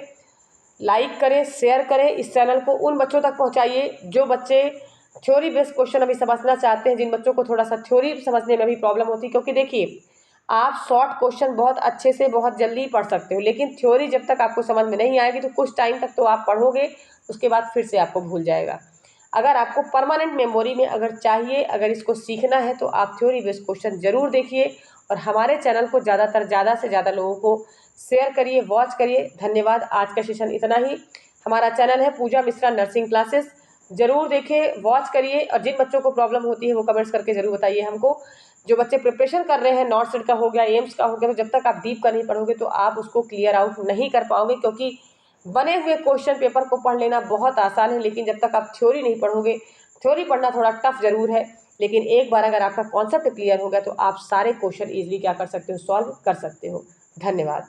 लाइक करें, शेयर करें, इस चैनल को उन बच्चों तक पहुंचाइए जो बच्चे थ्योरी बेस्ड क्वेश्चन अभी समझना चाहते हैं, जिन बच्चों को थोड़ा सा थ्योरी समझने में भी प्रॉब्लम होती है। क्योंकि देखिए आप शॉर्ट क्वेश्चन बहुत अच्छे से बहुत जल्दी पढ़ सकते हो, लेकिन थ्योरी जब तक आपको समझ में नहीं आएगी तो कुछ टाइम तक तो आप पढ़ोगे, उसके बाद फिर से आपको भूल जाएगा। अगर आपको परमानेंट मेमोरी में अगर चाहिए, अगर इसको सीखना है तो आप थ्योरी बेस्ड क्वेश्चन जरूर देखिए और हमारे चैनल को ज़्यादा से ज़्यादा लोगों को शेयर करिए, वॉच करिए। धन्यवाद, आज का सेशन इतना ही। हमारा चैनल है पूजा मिश्रा नर्सिंग क्लासेस, जरूर देखें, वॉच करिए। और जिन बच्चों को प्रॉब्लम होती है वो कमेंट्स करके जरूर बताइए हमको। जो बच्चे प्रिपरेशन कर रहे हैं, नॉर्थ सेट का हो गया, एम्स का हो गया, तो जब तक आप डीप का नहीं पढ़ोगे तो आप उसको क्लियर आउट नहीं कर पाओगे। क्योंकि बने हुए क्वेश्चन पेपर को पढ़ लेना बहुत आसान है, लेकिन जब तक आप थ्योरी नहीं पढ़ोगे, थ्योरी पढ़ना थोड़ा टफ जरूर है, लेकिन एक बार अगर आपका कॉन्सेप्ट क्लियर हो गया तो आप सारे क्वेश्चन ईजिली क्या कर सकते हो, सॉल्व कर सकते हो। धन्यवाद।